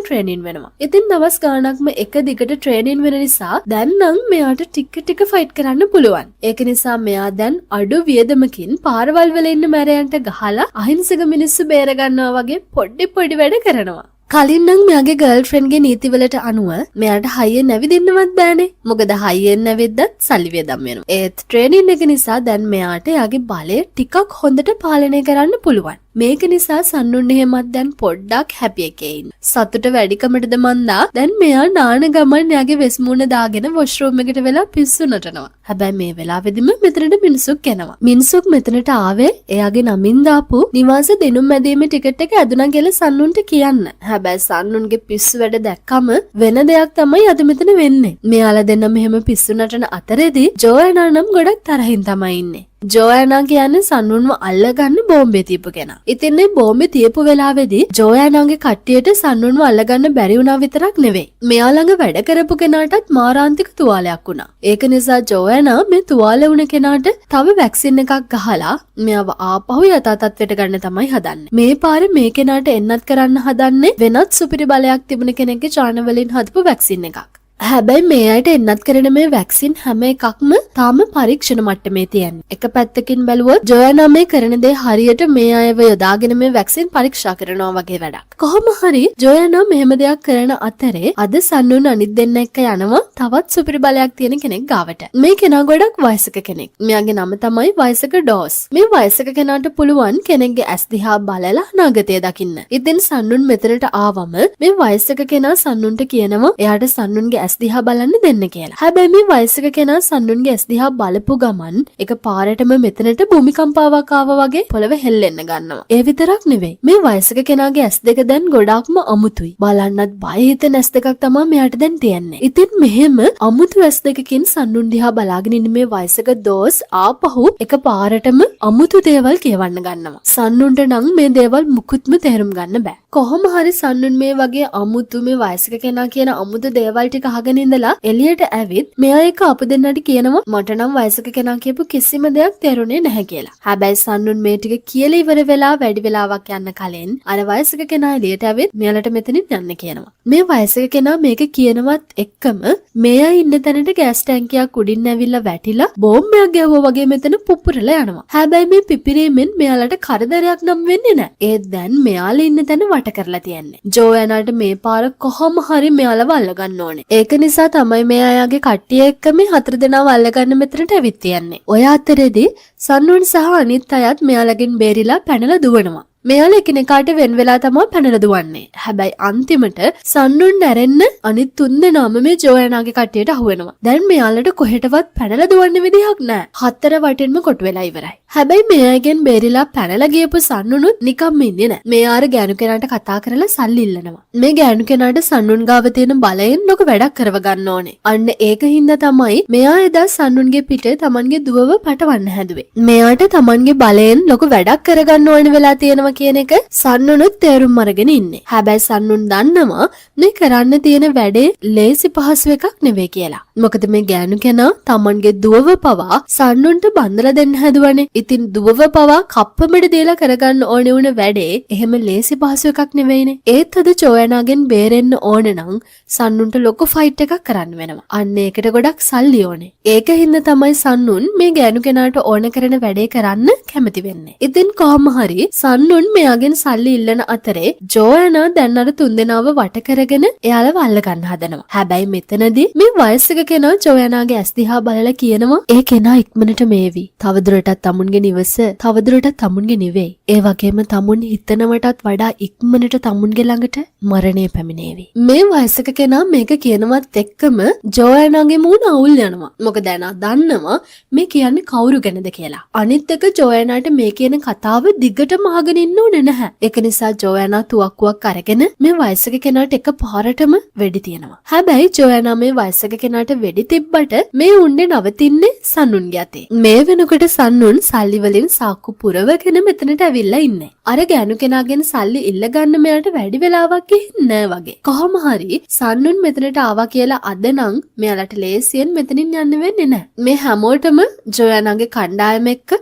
ට්‍රේනින් වෙනවා. ඉතින් දවස් ගාණක්ම එක දිගට ට්‍රේනින් වෙන නිසා දැන් නම් මෙයාට ටික ෆයිට් කරන්න පුළුවන්. ඒක නිසා මෙයා දැන් අඩු වියදමකින් පාරවල් වල ඉන්න මැරයන්ට ගහලා අහිංසක මිනිස්සු බේර ගන්නවා වගේ පොඩි වැඩ කරනවා. කලින් නම් මෙයාගේ ගර්ල්ෆ්‍රෙන්ඩ්ගේ නීතිවලට අනුව මෙයාට හයියෙන් නැවිදින්නවත් බෑනේ. මොකද හයියෙන් නැවිද්දත් සල්ලි වියදම් වෙනවා. ඒත් ට්‍රේනින් එක නිසා දැන් මෙයාට එයාගේ බලය ටිකක් හොඳට පාලනය කරන්න පුළුවන්. මේක නිසා සන්නුන් එහෙමත් දැන් පොඩ්ඩක් හැපි එකේ ඉන්න. සතුට වැඩිකමටද මන්දා දැන් මෙයා නාන ගමන් එයාගේ වෙස්මුණ දාගෙන වොෂ්රූම් එකට වෙලා පිස්සු නටනවා. හැබැයි මේ වෙලාවෙදිම මෙතනට මිනිසුක් එනවා. මිනිසුක් මෙතනට ආවේ එයාගේ නමින් දාපු නිවාස දෙනුම් මැදීමේ ටිකට් එක ඇදුනා කියලා සන්නුන්ට කියන්න. හැබැයි සන්නුන්ගේ පිස්සු වැඩ දැක්කම වෙන දෙයක් තමයි අද මෙතන වෙන්නේ. මෙයාලා දෙන්න මෙහෙම පිස්සු නටන අතරේදී ජෝයනා නම් ගොඩක් තරහින් තමයි ඉන්නේ. ජෝයනා කියන්නේ සන්නුන්ව අල්ලගන්න බෝම්බේ තියපු කෙනා. ඉතින් මේ බෝම්බේ තියපු වෙලාවේදී ජෝයනාගේ කට්ටියට සන්නුන්ව අල්ලගන්න බැරි වුණා විතරක් නෙවෙයි. මෙයා ළඟ වැඩ කරපු කෙනාටත් මාරාන්තික තුවාලයක් වුණා. ඒක නිසා ජෝයනා මේ තුවාල වුණ කෙනාට තව වැක්සින් එකක් ගහලා මෙයාව ආපහු යථා තත්ත්වයට ගන්න තමයි හදන්නේ. මේ පාරේ මේ කෙනාට එන්නත් කරන්න හදන්නේ වෙනත් සුපිරි බලයක් තිබුණ කෙනෙක්ගේ චාන වලින් හදපු වැක්සින් එකක්. හැබැයි මේ අයට එන්නත් කරන මේ වැක්සින් හැම එකක්ම තාම පරීක්ෂණ මට්ටමේ තියෙන්නේ. එක පැත්තකින් බැලුවොත් ජෝයනා මේ කරන දේ හරියට මේ අයව යොදාගෙන මේ වැක්සින් පරීක්ෂා කරනවා වගේ වැඩක්. කොහොම හරි ජෝයනා මෙහෙම දෙයක් කරන අතරේ අද සන්නුන් අනිත් දෙන්න එක්ක යනවා තවත් සුපිරි බලයක් තියෙන කෙනෙක් ගාවට. මේ කෙනා ගොඩක් වයසක කෙනෙක්. මෙයාගේ නම තමයි වයසක ඩෝස්. මේ වයසක කෙනාට පුළුවන් කෙනෙක්ගේ ඇස් දිහා බලලා අනාගතය දකින්න. ඉතින් සන්නුන් මෙතනට ආවම මේ වයසක කෙනා සන්නුන්ට කියනවා එයාට සන්නුන්ගේ ඇස් දිහා බලන්න දෙන්න කියලා. හැබැයි මේ වයසක කෙනා සන්නුන්ගේ ඇස් දිහා බලපු ගමන් එක පාරටම මෙතනට භූමිකම්පාවක් ආවා වගේ පොළව හෙල්ලෙන්න ගන්නවා. ඒ විතරක් නෙවෙයි. මේ වයසක කෙනාගේ ඇස් දෙක දැන් ගොඩාක්ම අමුතුයි. බලන්නත් බය හිතෙන ඇස් දෙකක් තමයි මෙයාට දැන් තියෙන්නේ. ඉතින් මෙහෙම අමුතු ඇස් දෙකකින් සන්නුන් දිහා බලාගෙන ඉන්න මේ වයසක දෝස් ආපහු එක පාරටම අමුතු දේවල් කියවන්න ගන්නවා. සන්නුන්ට නම් මේ දේවල් මුකුත්ම තේරුම් ගන්න බෑ. කොහොම හරි සන්නුන් මේ වගේ අමුතු මේ වයසක කෙනා කියන අමුතු දේවල් ටික අහගෙන ඉඳලා එළියට ඇවිත් මෙයා එක අප දෙන්නට කියනවා මට නම් වයසක කෙනා කියපු කිසිම දෙයක් තේරුනේ නැහැ කියලා. හැබැයි සන්නුන් මේ ටික කියලා ඉවර වෙලා වැඩි වෙලාවක් යන්න කලින් අර වයසක කෙනා එළියට ඇවිත් මෙයාලට මෙතනින් යන්න කියනවා. මේ වයසක කෙනා මේක කියනවත් එක්කම මෙයා ඉන්න තැනට ගෑස් ටැංකියක් උඩින් ඇවිල්ලා වැටිලා බෝම්බයක් ගැහුවා වගේ මෙතන පුපුරලා යනවා. හැබැයි මේ පිපිරීමෙන් මෙයාලට කරදරයක් නම් වෙන්නේ නැහැ. ඒත් දැන් මෙයාලා ඉන්න තැන වට කරලා තියන්නේ. ජෝයනාට මේ පාර කොහොම හරි මෙයාලව අල්ලගන්න ඕනේ. ඒක නිසා තමයි මේ අයගේ කට්ටිය එක්ක මේ 4 දෙනාව අල්ලගන්න මෙතනට ඇවිත් තියන්නේ. ඔය අතරේදී සන්නුන් සහ අනිත් අයත් මෙයාලගෙන් බේරිලා පැනලා දුවනවා. මෙයාලා එකිනෙකාට වෙන වෙලා තමයි පැනලා දුවන්නේ. හැබැයි අන්තිමට සන්නුන් නැරෙන්න අනිත් 3 දෙනාම මේ ජෝයනාගේ කට්ටියට අහු වෙනවා. දැන් මෙයාලට කොහෙටවත් පැනලා දුවන්න විදිහක් නැහැ. 4 වටින්ම කොටු වෙලා ඉවරයි. හැබැයි මෙයාගෙන් බේරිලා පැනලා ගියපු සන්නුනුත් නිකම්ම ඉන්නේ නැහැ. මෙයාර ගෑනු කෙනාට කතා කරලා සල්ලි ඉල්ලනවා. මේ ගෑනු කෙනාට සන්නුන් ගාව තියෙන බලයෙන් ලොකු වැඩක් කරව ගන්න ඕනේ. අන්න ඒක හින්දා තමයි මෙයා එදා සන්නුන්ගේ පිටේ තමන්ගේ දුවව පටවන්න හැදුවේ. මෙයාට තමන්ගේ බලයෙන් ලොකු වැඩක් කරගන්න ඕන වෙලා තියෙනවා කියන එක සන්නුනුත් තේරුම් අරගෙන ඉන්නේ. හැබැයි සන්නුන් දන්නවා මේ කරන්න තියෙන වැඩේ ලේසි පහසු එකක් නෙවෙයි කියලා. මොකද මේ ගෑනු කෙනා තමන්ගේ දුවව පවා සන්නුන්ට බඳලා දෙන්න හැදුවනේ. ඉතින් දුවව පවා කප්පමඩ දීලා කරගන්න ඕනේ වුණ වැඩේ එහෙම ලේසි පහසු එකක් නෙවෙයිනේ. ඒත් අද ජෝයනාගෙන් බේරෙන්න ඕන නම් සන්නුන්ට ලොකු ෆයිට් එකක් කරන්න වෙනවා. අන්න ඒකට ගොඩක් සල්ලි ඕනේ. ඒක හින්දා තමයි සන්නුන් මේ ගෑනු කෙනාට ඕන කරන වැඩේ කරන්න කැමති වෙන්නේ. ඉතින් කොහොම හරි සන්නුන් මෙයාගෙන් සල්ලි ඉල්ලන අතරේ ජෝයනා දැන් අර 3 දෙනාව වට කරගෙන එයාලව අල්ල ගන්න හදනවා. හැබැයි මෙතනදී මේ වයසක කෙනා ජෝයනාගේ ඇස් දිහා බලලා කියනවා ඒ කෙනා ඉක්මනට මේවි. තවදුරටත් තමුන්ගේ නිවස තවදුරටත් තමුන්ගේ නෙවෙයි. ඒ වගේම තමුන් හිතනවටත් වඩා ඉක්මනට තමුන්ගේ ළඟට මරණය පැමිණේවි. මේ වයසක කෙනා මේක කියනවත් එක්කම ජෝයනාගේ මූණ අවුල් යනවා. මොකද එයා දන්නවා මේ කියන්නේ කවුරු ගැනද කියලා. අනිත් එක ජෝයනාට මේ කියන කතාව දිගටම අහගෙන ඉන්න ඕනේ නැහැ. ඒක නිසා ජෝයානා තුවක්කුවක් අරගෙන මේ වයසක කෙනාට එක පාරටම වෙඩි තියනවා. හැබැයි ජෝයානා මේ වයසක කෙනාට වෙඩි තිබ්බට මේ උන්නේ නවතින්නේ සන්නුන්ගේ අතේ. මේ වෙනකොට සන්නුන් සල්ලි වලින් සාක්කු පුරවගෙන මෙතනට ඇවිල්ලා ඉන්නේ. අර ගෑනු කෙනාගෙන් සල්ලි ඉල්ල ගන්න මෙයාට වැඩි වෙලාවක් ගිහින් නෑ වගේ. කොහොම හරි සන්නුන් මෙතනට ආවා කියලා අද නම් මෙයාලට ලේසියෙන් මෙතනින් යන්න වෙන්නේ නෑ. මේ හැමෝටම ජෝයානාගේ කණ්ඩායම එක්ක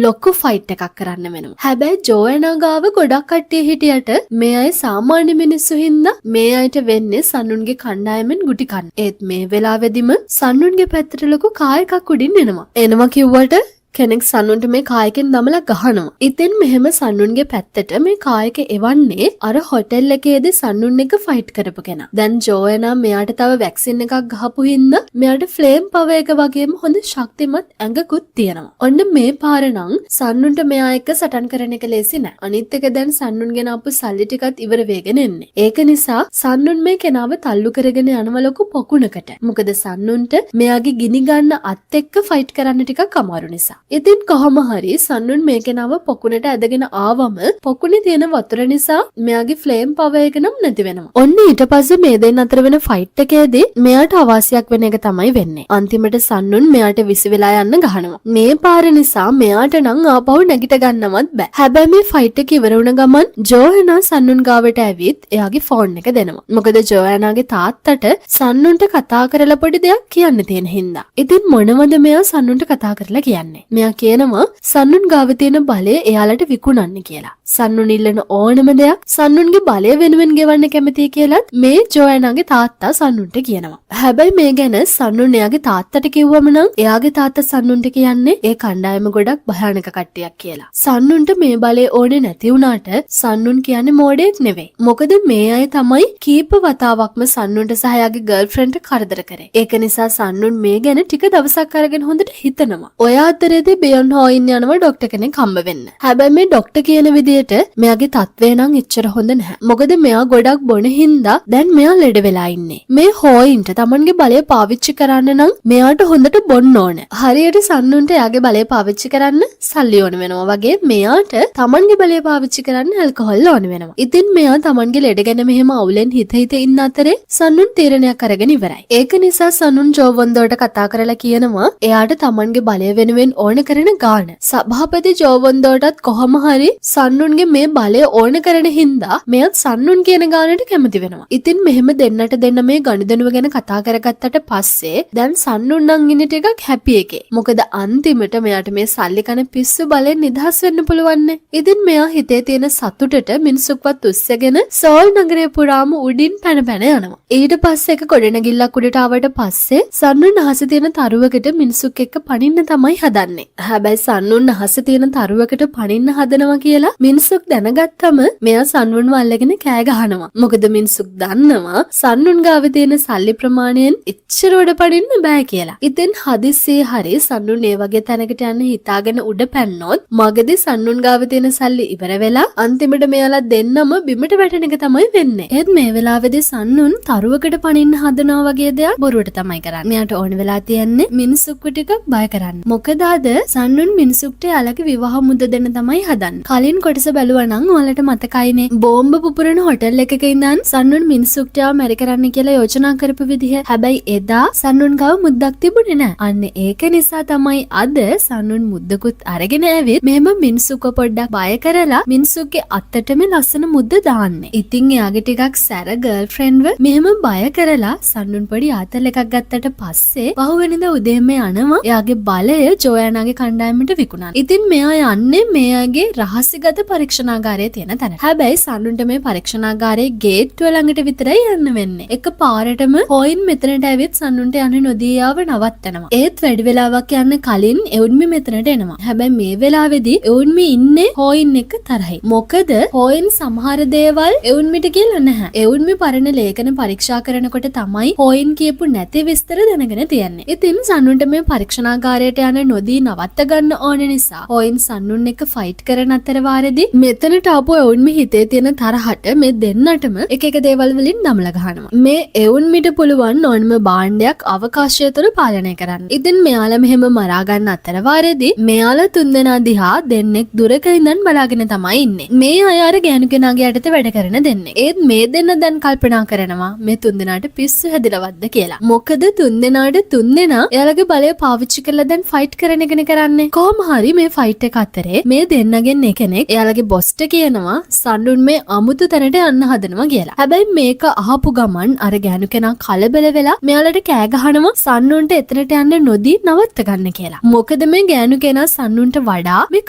ලොකු ෆයිට් එකක් කරන්න වෙනවා. හැබැයි ජෝයානා ගාව ගොඩක් කට්ටිය හිටියට මේ අය සාමාන්‍ය මිනිස්සු හින්දා මේ අයට වෙන්නේ සන්නුන්ගේ කණ්ඩායමෙන් ගුටි කන්න. ඒත් මේ වෙලාවෙදිම සන්නුන්ගේ පැත්තට ලොකු කායකක් උඩින් එනවා. එනවා කිව්වට කෙනෙක් සන්නුන්ට මේ කායකෙන් දමලා ගහනවා. ඉතින් මෙහෙම සන්නුන්ගේ පැත්තට මේ කායක එවන්නේ අර හොටෙල් එකේදී සන්නුන් එක ෆයිට් කරපු කෙනා. දැන් ජෝයනා මෙයාට තව වැක්සින් එකක් ගහපු හින්දා මෙයාට ෆ්ලේම් පවර් එක වගේම හොඳ ශක්තිමත් ඇඟකුත් තියෙනවා. ඔන්න මේ පාර නම් සන්නුන්ට මෙයා එක්ක සටන් කරන එක ලේසි නෑ. අනිත් එක දැන් සන්නුන්ගෙන ආපු සල්ලි ටිකත් ඉවර වෙගෙන එන්නේ. ඒක නිසා සන්නුන් මේ කෙනාව තල්ලු කරගෙන යනවා ලොකු පොකුණකට. මොකද සන්නුන්ට මෙයාගේ ගිනි ගන්න අත් එක්ක ෆයිට් කරන්න ටිකක් අමාරු නිසා. ඉතින් කොහොම හරි සන්නුන් මේ කෙනාව පොකුණට ඇදගෙන ආවම පොකුණේ තියෙන වතුර නිසා මෙයාගේ ෆ්ලේම් පවර් එක නම් නැති වෙනවා. ඔන්න ඊට පස්සේ මේ දෙන්න අතර වෙන ෆයිට් එකේදී මෙයාට අවාසියක් වෙන එක තමයි වෙන්නේ. අන්තිමට සන්නුන් මෙයාට විසි වෙලා යන්න ගහනවා. මේ පාර නිසා මෙයාට නම් ආපහු නැගිට ගන්නවත් බෑ. හැබැයි මේ ෆයිට් එක ඉවර වුණ ගමන් ජෝයනා සන්නුන් ගාවට ඇවිත් එයාගේ ෆෝන් එක දෙනවා. මොකද ජෝයනාගේ තාත්තට සන්නුන්ට කතා කරලා පොඩි දෙයක් කියන්න තියෙන හින්දා. ඉතින් මොනවද මෙයා සන්නුන්ට කතා කරලා කියන්නේ? මෙයා කියනවා සන්නුන් ගාව තියෙන බලය එයාලට විකුණන්න කියලා. සන්නුන් ඉල්ලන ඕනම දෙයක් සන්නුන්ගේ බලය වෙනුවෙන් ගෙවන්න කැමතියි කියලත් මේ ජෝයනාගේ තාත්තා සන්නුන්ට කියනවා. හැබැයි මේ ගැන සන්නුන් එයාගේ තාත්තට කිව්වම නම් එයාගේ තාත්තා සන්නුන්ට කියන්නේ ඒ කණ්ඩායම ගොඩක් භයානක කට්ටියක් කියලා. සන්නුන්ට මේ බලය ඕනේ නැති වුණාට සන්නුන් කියන්නේ මෝඩයෙක් නෙවෙයි. මොකද මේ අය තමයි කීප වතාවක්ම සන්නුන්ට සහ එයාගේ ගර්ල්ෆ්‍රෙන්ඩ්ට කරදර කරේ. ඒක නිසා සන්නුන් මේ ගැන ටික දවසක් අරගෙන හොඳට හිතනවා. ඔය අතරේදී බියොන් හොයින් යනවා ඩොක්ටර් කෙනෙක් හම්බ වෙන්න. හැබැයි මේ ඩොක්ටර් කියන විදියට මෙයාගේ තත්ත්වය නම් එච්චර හොඳ නැහැ. මොකද මෙයා ගොඩක් බොන හින්දා දැන් මෙයා ලෙඩ වෙලා ඉන්නේ. මේ හොයින්ට තමන්ගේ බලය පාවිච්චි කරන්න නම් මෙයාට හොඳට බොන්න ඕන. හරියට සන්නුන්ට එයාගේ බලය පාවිච්චි කරන්න සල්ලි ඕන වෙනවා වගේ මෙයාට තමන්ගේ බලය පාවිච්චි කරන්න ඇල්කොහොල් ඕන වෙනවා. ඉතින් මෙයා තමන්ගේ ලෙඩ ගැන මෙහෙම අවුලෙන් හිත ඉන්න අතරේ සන්නුන් තීරණයක් අරගෙන ඉවරයි. ඒක නිසා සන්නුන් ජෝවොන්දෝට කතා කරලා කියනවා එයාට තමන්ගේ බලය වෙනුවෙන් ඕන කරන ගාන. සභාපති ජෝවොන්දෝටත් කොහොම හරි සන්නුන්ගේ මේ බලය ඕන කරන හින්දා මෙයත් සන්නුන් කියන ගානට කැමති වෙනවා. ඉතින් මෙහෙම දෙන්නට දෙන්න මේ ගනුදෙනුව ගැන කතා කරගත්තට පස්සේ දැන් සන්නුන් නම් ඉන්නේ ටිකක් හැපි එකේ. මොකද අන්තිමට මෙයාට මේ සල්ලි කන පිස්සු බලෙන් නිදහස් වෙන්න පුළුවන්නේ. ඉතින් මෙයා හිතේ තියෙන සතුටට මිනිසුක්වත් උස්සගෙන සෝල් නගරය පුරාම උඩින් පැන පැන යනවා. ඊට පස්සේ එක ගොඩනැගිල්ලක් උඩට ආවට පස්සේ සන්නුන් අහසේ තියෙන තරුවකට මිනිසුක් එක්ක පනින්න තමයි හදන්නේ. හැබැයි සන්නුන් අහසේ තියෙන තරුවකට පනින්න හදනවා කියලා මිනිසුක් දැනගත්තම මෙයා සන්නුන්ව අල්ලගෙන කෑ ගහනවා. මොකද මිනිසුක් දන්නවා සන්නුන් ගාව තියෙන සල්ලි ප්‍රමාණයෙන් එච්චර උඩ පනින්න බෑ කියලා. ඉතින් හදිස්සියේ හරි සන්නුන් ඒ වගේ තැනකට යන්න හිතාගෙන උඩ පැන්නොත් මගදී සන්නුන් ගාව තියෙන සල්ලි ඉවර වෙලා අන්තිමට මෙයාලා දෙන්නම බිමට වැටෙන එක තමයි වෙන්නේ. ඒත් මේ වෙලාවේදී සන්නුන් තරුවකට පනින්න හදනවා වගේ දෙයක් බොරුවට තමයි කරන්නේ. මෙයාට ඕන වෙලා තියන්නේ මිනිසුක්ව ටිකක් බය කරන්න. මොකද අද සන්නුන් මිනිසුක්ට යාලගේ විවාහ මුද දෙන්න තමයි හදන්නේ. කලින් කොටස බැලුවා නම් ඔයාලට මතකයිනේ බෝම්බ පුපුරන හොටෙල් එකක ඉඳන් සන්නුන් මිනිසුක්ට මැරි කරන්න කියලා යෝජනා කරපු විදිහ. හැබැයි එදා සන්නුන් ගාව මුද්දක් තිබුණේ නැහැ. අන්න ඒක නිසා තමයි අද සන්නුන් මුද්දකුත් අරගෙන ඇවිත් මෙහෙම මිනිසුක්ව පොඩ්ඩක් බය කරලා මිනිසුක්ගේ අත්තටම ලස්සන මුද්ද දාන්නේ. ඉතින් එයාගේ ටිකක් සැර ගර්ල්ෆ්‍රෙන්ඩ්ව මෙහෙම බය කරලා සන්නුන් පොඩි ආතල් එකක් ගත්තට පස්සේ පහුවෙනිදා උදේම යනවා එයාගේ බලය ජෝයානාගේ කණ්ඩායමට විකුණන්න. ඉතින් මෙයා යන්නේ මෙයාගේ රහස්‍යගත පරීක්ෂණාගාරයේ තියෙන තැන. හැබැයි සන්නුන්ට මේ පරීක්ෂණාගාරයේ ගේට්ටුව ළඟට විතරයි යන්න වෙන්නේ. එක පාරටම හොයින් මෙතනට ඇවිත් සන්නුන්ට යන්න නොදී යාව නවත්තනවා. ඒත් වැඩි වෙලාවක් යන්න කලින් එවුන්මි මෙතනට එනවා. හැබැයි මේ වෙලාවේදී එවුන්මි ඉන්නේ හොයින් එක තරහයි. මොකද හොයින් සමහර දේවල් එවුන්මිට කියලා නැහැ. එවුන්මි පරණ ලේඛන පරීක්ෂා කරනකොට තමයි හොයින් කියපු නැති විස්තර දැනගෙන තියන්නේ. ඉතින් සන්නුන්ට මේ පරීක්ෂණාගාරයට යන නොදී නවත්ත ගන්න ඕන නිසා හොයින් සන්නුන් එක ෆයිට් කරන අතර වාරෙදි මෙතනට ආපු එවුන්ම හිතේ තියෙන තරහට මේ දෙන්නටම එක එක දේවල් වලින් දමලා ගහනවා. මේ එවුන් මිට පුළුවන් ඕනම භාණ්ඩයක් අවකාශය තුළ පාලනය කරන්න. ඉතින් මෙයාලා මෙහෙම මරා ගන්න අතර වාරෙදි මෙයාලා තුන්දෙනා දිහා දෙන්නෙක් දුරක ඉඳන් බලාගෙන තමයි ඉන්නේ. මේ අය අර ගෑනු කෙනාගේ යටතේ වැඩ කරන දෙන්නේ. ඒත් මේ දෙන්න දැන් කල්පනා කරනවා මේ තුන්දෙනාට පිස්සු හැදිලවද්ද කියලා. මොකද තුන්දෙනාට තුන්දෙනා එයාලගේ බලය පාවිච්චි කරලා දැන් ෆයිට් කරන එකනේ කරන්නේ. කොහොම හරි මේ ෆයිට් එක අතරේ මේ දෙන්නගෙන් එකෙක් එයාලගේ බොස්ට කියනවා සන්නුන් මේ අමුතු තැනට යන්න හදනවා කියලා. හැබැයි මේක අහපු ගමන් අර ගෑනු කෙනා කලබල වෙලා මෙයාලට කෑ ගහනවා සන්නුන්ට එතනට යන්න නොදී නවත්ත ගන්න කියලා. මොකද මේ ගෑනු කෙනා සන්නුන්ට වඩා මේ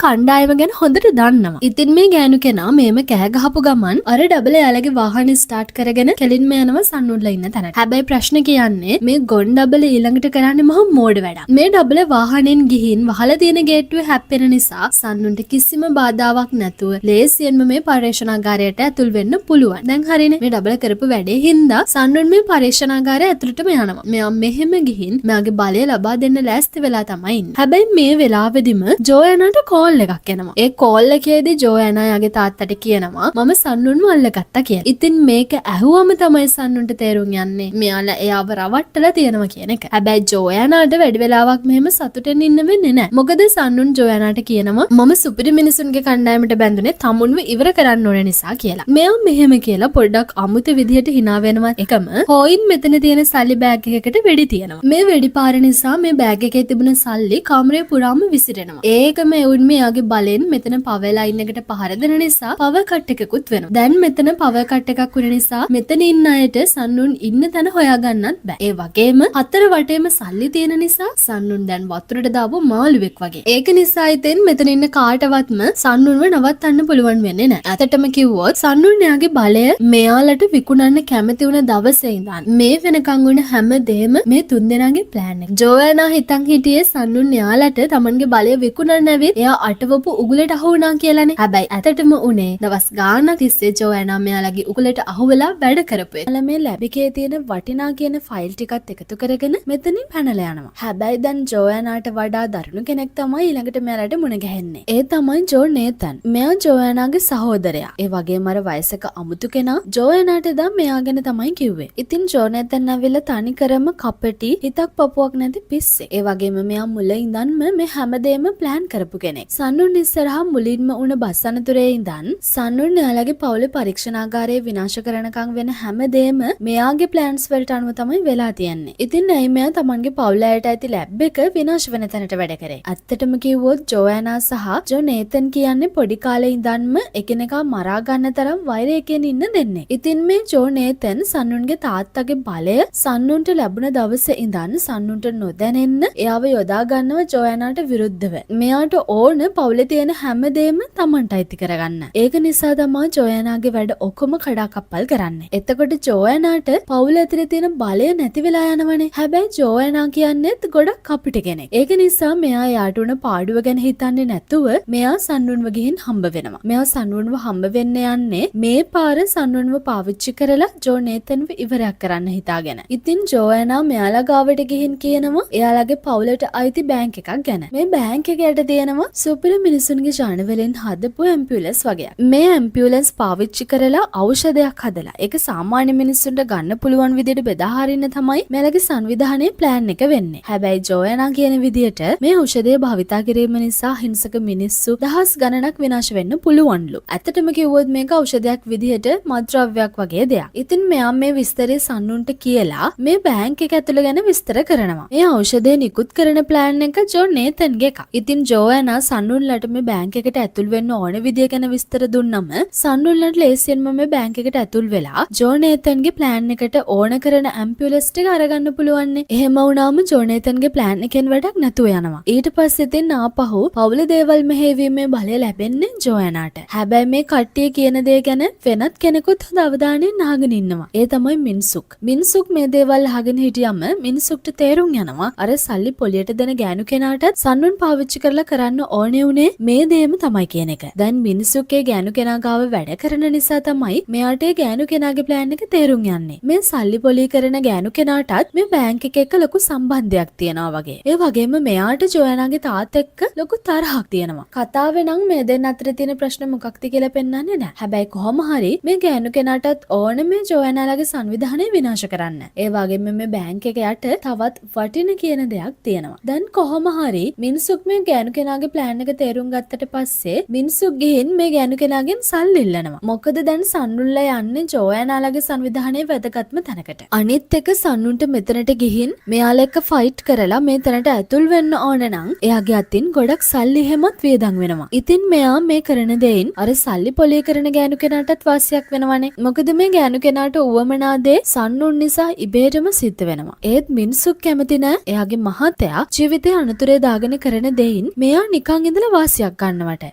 කණ්ඩායම ගැන හොඳට දන්නවා. ඉතින් මේ ගෑනු කෙනා මේම කෑ ගහපු ගමන් අර ඩබල් එයාලගේ වාහනේ ස්ටාර්ට් කරගෙන කෙලින්ම යනවා සන්නුන්ලා ඉන්න තැනට. හැබැයි ප්‍රශ්නේ කියන්නේ මේ ගොන් ඩබල් ඊළඟට කරන්නේ මහ මෝඩ වැඩක්. මේ ඩබල් වාහනෙන් ගිහින් වහලා තියෙන ගේට්ටුව හැප්පෙන නිසා සන්නුන්ට කිසිම බාධාවක් නැතුව ලේසියෙන්ම මේ පරීක්ෂණාගාරයට ඇතුල් වෙන්න පුළුවන්. දැන් හරිනේ මේ ඩබල් කරපු වැඩේ හින්දා සන්නුන් මේ පරීක්ෂණාගාරය ඇතුළටම යනවා. මෙයා මෙහෙම ගිහින් මෙයාගේ බලය ලබා දෙන්න ලෑස්ති වෙලා තමයි ඉන්නේ. හැබැයි මේ වෙලාවෙදිම ජෝයනාට කෝල් එකක් එනවා. ඒ කෝල් එකේදී ජෝයනා යාගේ තාත්තට කියනවා මම සන්නුන්ව අල්ලගත්තා කියලා. ඉතින් මේක ඇහුවම තමයි සන්නුන්ට තේරුම් යන්නේ මෙයාලා එයාව රවට්ටලා තියෙනවා කියන එක. හැබැයි ජෝයනාට වැඩි වෙලාවක් මෙහෙම සතුටෙන් ඉන්න වෙන්නේ නැහැ. මොකද සන්නුන් ජෝයනාට කියනවා මම සුපිරි මිනිසුන්ගේ කණ්ඩායමට බැඳුනේ තමුන්ව ඉවර කරන්න ඕන නිසා කියලා. මෙයා මෙහෙම කියලා පොඩ්ඩක් අමුතු විදිහට hina වෙනවා. එකම හොයින් මෙතන තියෙන සල්ලි බෑග් එකකට වෙඩි තියෙනවා. මේ වෙඩි පාර නිසා මේ බෑග් එකේ තිබුණ සල්ලි කාමරේ පුරාම විසිරෙනවා. ඒකම එවුන් මෙයාගේ බලෙන් මෙතන පවර් ලයින් එකට පහර දෙන නිසා පවර් කට් එකකුත් වෙනවා. දැන් මෙතන පවර් කට් එකක් වුණ නිසා මෙතන ඉන්න අයට සන්නුන් ඉන්න තැන හොයාගන්නත් බෑ. ඒ වගේම හතර වටේම සල්ලි තියෙන නිසා සන්නුන් දැන් වතුරට දාපු මාළුවෙක් වගේ. ඒක නිසා ඉතින් මෙතන ඉන්න කාටවත්ම සන්නුන්ව නවත්තන්න පුළුවන් වෙන්නේ නැහැ. ඇත්තටම කිව්වොත් සන්නුන් යාගේ බලය මෙයාලට විකුණන්න කැමති වුණ දවසේ ඉඳන් මේ වෙනකන් වුණ හැම දෙයක්ම මේ තුන්දෙනාගේ ප්ලෑන් එක. ජෝයනා හිතන් හිටියේ සන්නුන් යාලට තමන්ගේ බලය විකුණන්න ඇවිත් එයා අටවපු උගලට අහු වුණා කියලානේ. හැබැයි ඇත්තටම උනේ දවස් ගාණක් තිස්සේ ජෝයනා මෙයාලගේ උගලට අහු වෙලා වැඩ කරපු එක. මේ ලැබ් එකේ තියෙන වටිනා කියන ෆයිල් ටිකත් එකතු කරගෙන මෙතනින් පැනලා යනවා. හැබැයි දැන් ජෝයනාට වඩා දරුණු කෙනෙක් තමයි ඊළඟට මෙයාලට මුණ ගැහෙන්නේ. ඒ තමයි ජෝ නේතන්. මෙයා ජෝයනාගේ සහෝදරයා. ඒ වගේම අර වයසක අමුතු කෙනා ජෝයනාට දැන් මෙයා ගැන තමයි කිව්වේ. ඉතින් ජෝ නේතන් ඇවිල්ලා තනි කරම කපටි හිතක් පපුවක් නැති පිස්සේ. ඒ වගේම මෙයා මුල ඉඳන්ම මේ හැමදේම ප්ලෑන් කරපු කෙනෙක්. සන්නුන් ඉස්සරහා මුලින්ම උණ බස් අනතුරේ ඉඳන් සන්නුන් එයාලගේ පවුලේ පරීක්ෂණාගාරය විනාශ කරනකම් වෙන හැමදේම මෙයාගේ ප්ලෑන්ස් වලට අනුව තමයි වෙලා තියෙන්නේ. ඉතින් ඇයි මෙයා තමන්ගේ පවුලයට ඇති ලැබ් එක විනාශ වෙන තැනට වැඩ කරේ. ඇත්තටම කිව්වොත් ජෝයනා සහ ජෝ නේතන් කියන්නේ පොඩි කාලේ ඉඳන්ම එකිනෙකා මරා ගන්න තරම් වෛරයකින් ඉන්න දෙන්නේ. ඉතින් මේ ජෝ නේතන් සන්නුන්ගේ තාත්තගේ බලය සන්නුන්ට ලැබුණ දවසේ ඉඳන් සන්නුන්ට නොදැනෙන්න එයාව යොදා ගන්නව ජෝයනාට විරුද්ධව. මෙයාට ඕන පවුලේ තියෙන හැමදේම තමන්ට අයිති කරගන්න. ඒක නිසා තමයි ජෝයනාගේ වැඩ ඔක්කොම කඩාකප්පල් කරන්නේ. එතකොට ජෝයනාට පවුල ඇතුලේ තියෙන බලය නැති වෙලා යනවනේ. හැබැයි ජෝයනා කියන්නේත් ගොඩක් කපිට කෙනෙක්. ඒක නිසා මෙයා යාට උන පාඩුව ගැන හිතන්නේ නැතුව මෙයා සන්නුන්ව ගිහින් හම්බ වෙනවා. මෙයා සන්නුන්ව හම්බ වෙන්න යන්නේ මේ පාර සන්නුන්ව පාවිච්චි කරලා ජෝ නේතන්ව ඉවරයක් කරන්න හිතාගෙන. ඉතින් ජෝයනා මෙයාලා ගාවට ගිහින් කියනවා එයාලගේ පවුලට අයිති බැංක් එකක් ගැන. මේ බැංක් එක යට තියෙනවා සුපිරි මිනිසුන්ගේ ජාන වලින් හදපු ඇම්බියුලන්ස් වගේ. මේ ඇම්බියුලන්ස් පාවිච්චි කරලා ඖෂධයක් හදලා ඒක සාමාන්‍ය මිනිස්සුන්ට ගන්න පුළුවන් විදිහට බෙදා හරින්න තමයි මෙයාලගේ සංවිධානයේ ප්ලෑන් එක වෙන්නේ. හැබැයි ජෝයනා කියන විදිහට මේ ඖෂධය භාවිතා කිරීම නිසා හිංසක මිනිස්සු දහස් ගණනක් විනාශ වෙන්න පුළුවන්ලු. ඇත්තටම කිව්වොත් මේක ඖෂධයක් විදිහට මත්ද්‍රව්‍යයක් වගේ දෙයක්. ඉතින් මෙයා මේ විස්තරය සන්නුන්ට කියලා මේ බැංක් එක ඇතුළ ගැන විස්තර කරනවා. මේ ඖෂධය නිකුත් කරන ප්ලෑන් එක ජෝ නේතන්ගේ එකක්. ඉතින් ජෝයනා සන්නුන්ලට මේ බැංක් එකට ඇතුල් වෙන්න ඕන විදිය ගැන විස්තර දුන්නම සන්නුන්ලට ලේසියෙන්ම මේ බැංක් එකට ඇතුල් වෙලා ජෝ නේතන්ගේ ප්ලෑන් එකට ඕන කරන ඇම්බියුලන්ස් ටික අරගන්න පුළුවන්නේ. එහෙම වුණාම ජෝ නේතන්ගේ ප්ලෑන් එකෙන් වැඩක් නැතුව යනවා. ඊට පස්සේ ඉතින් ආපහු පවුල දේවල් මෙහෙයවීමේ බලය ලැබෙන්නේ ජෝයනාට. හැබැයි මේ කට්ටිය කියන දේ ගැන වෙනත් කෙනෙකුත් හොඳ අවධානයෙන් අහගෙන ඉන්නවා. ඒ තමයි මින්සුක්. මින්සුක් මේ දේවල් අහගෙන හිටියම මින්සුක්ට තේරුම් යනවා අර සල්ලි පොලියට දෙන ගෑනු කෙනාටත් සන්නුන් පාවිච්චි කරලා කරන්න ඕනේ උනේ මේ දේම තමයි කියන එක. දැන් මින්සුක්ගේ ගෑනු කෙනා ගාව වැඩ කරන නිසා තමයි මෙයාට ඒ ගෑනු කෙනාගේ ප්ලෑන් එක තේරුම් යන්නේ. මේ සල්ලි පොලි කරන ගෑනු කෙනාටත් මේ බැංක් එක එක්ක ලොකු සම්බන්ධයක් තියෙනවා වගේ. ඒ වගේම මෙයාට ජොයනාගේ තාත්තා එක්ක ලොකු තරහක් තියෙනවා. කතාවේ නම් මේ දෙන්න අතර තියෙන ප්‍රශ්න මොකක්ද කියලා පෙන්වන්නේ නැහැ. හැබැයි කොහොම හරි මේ ගෑනු කෙනාටත් ඕන මේ ජොයනාලගේ සංවිධානය විනාශ කරන්න. ඒ වගේම මේ බැංක් එක යට තවත් වටින කියන දෙයක් තියෙනවා. දැන් කොහොම හරි මිනිස්සුක් මේ ගෑනු කෙනාගේ ප්ලෑන් එක තේරුම් ගත්තට පස්සේ මිනිස්සුක් ගිහින් මේ ගෑනු කෙනාගෙන් සල්ලි ඉල්ලනවා. මොකද දැන් සන්නුල්ලා යන්නේ ජොයනාලගේ සංවිධානයේ වැදගත්ම තැනකට. අනිත් එක සන්නුන්ට මෙතනට ගිහින් මෙයාලා එක්ක ෆයිට් කරලා මේ තැනට ඇතුල් වෙන්න ඕන නම් එයාගේ අතින් ගොඩක් සල්ලි හැමත් වියදම් වෙනවා. ඉතින් මෙයා මේ කරන දෙයින් අර සල්ලි පොලේ කරන ගෑනු කෙනාටත් වාසියක් වෙනවනේ. මොකද මේ ගෑනු කෙනාට උවමනා දේ සන්නුන් නිසා ඉබේටම සිද්ධ වෙනවා. ඒත් මිනිස්සු කැමති නෑ එයාගේ මහත්තයා ජීවිතේ අනතුරේ දාගෙන කරන දෙයින් මෙයා නිකන් ඉඳලා වාසියක් ගන්නවට.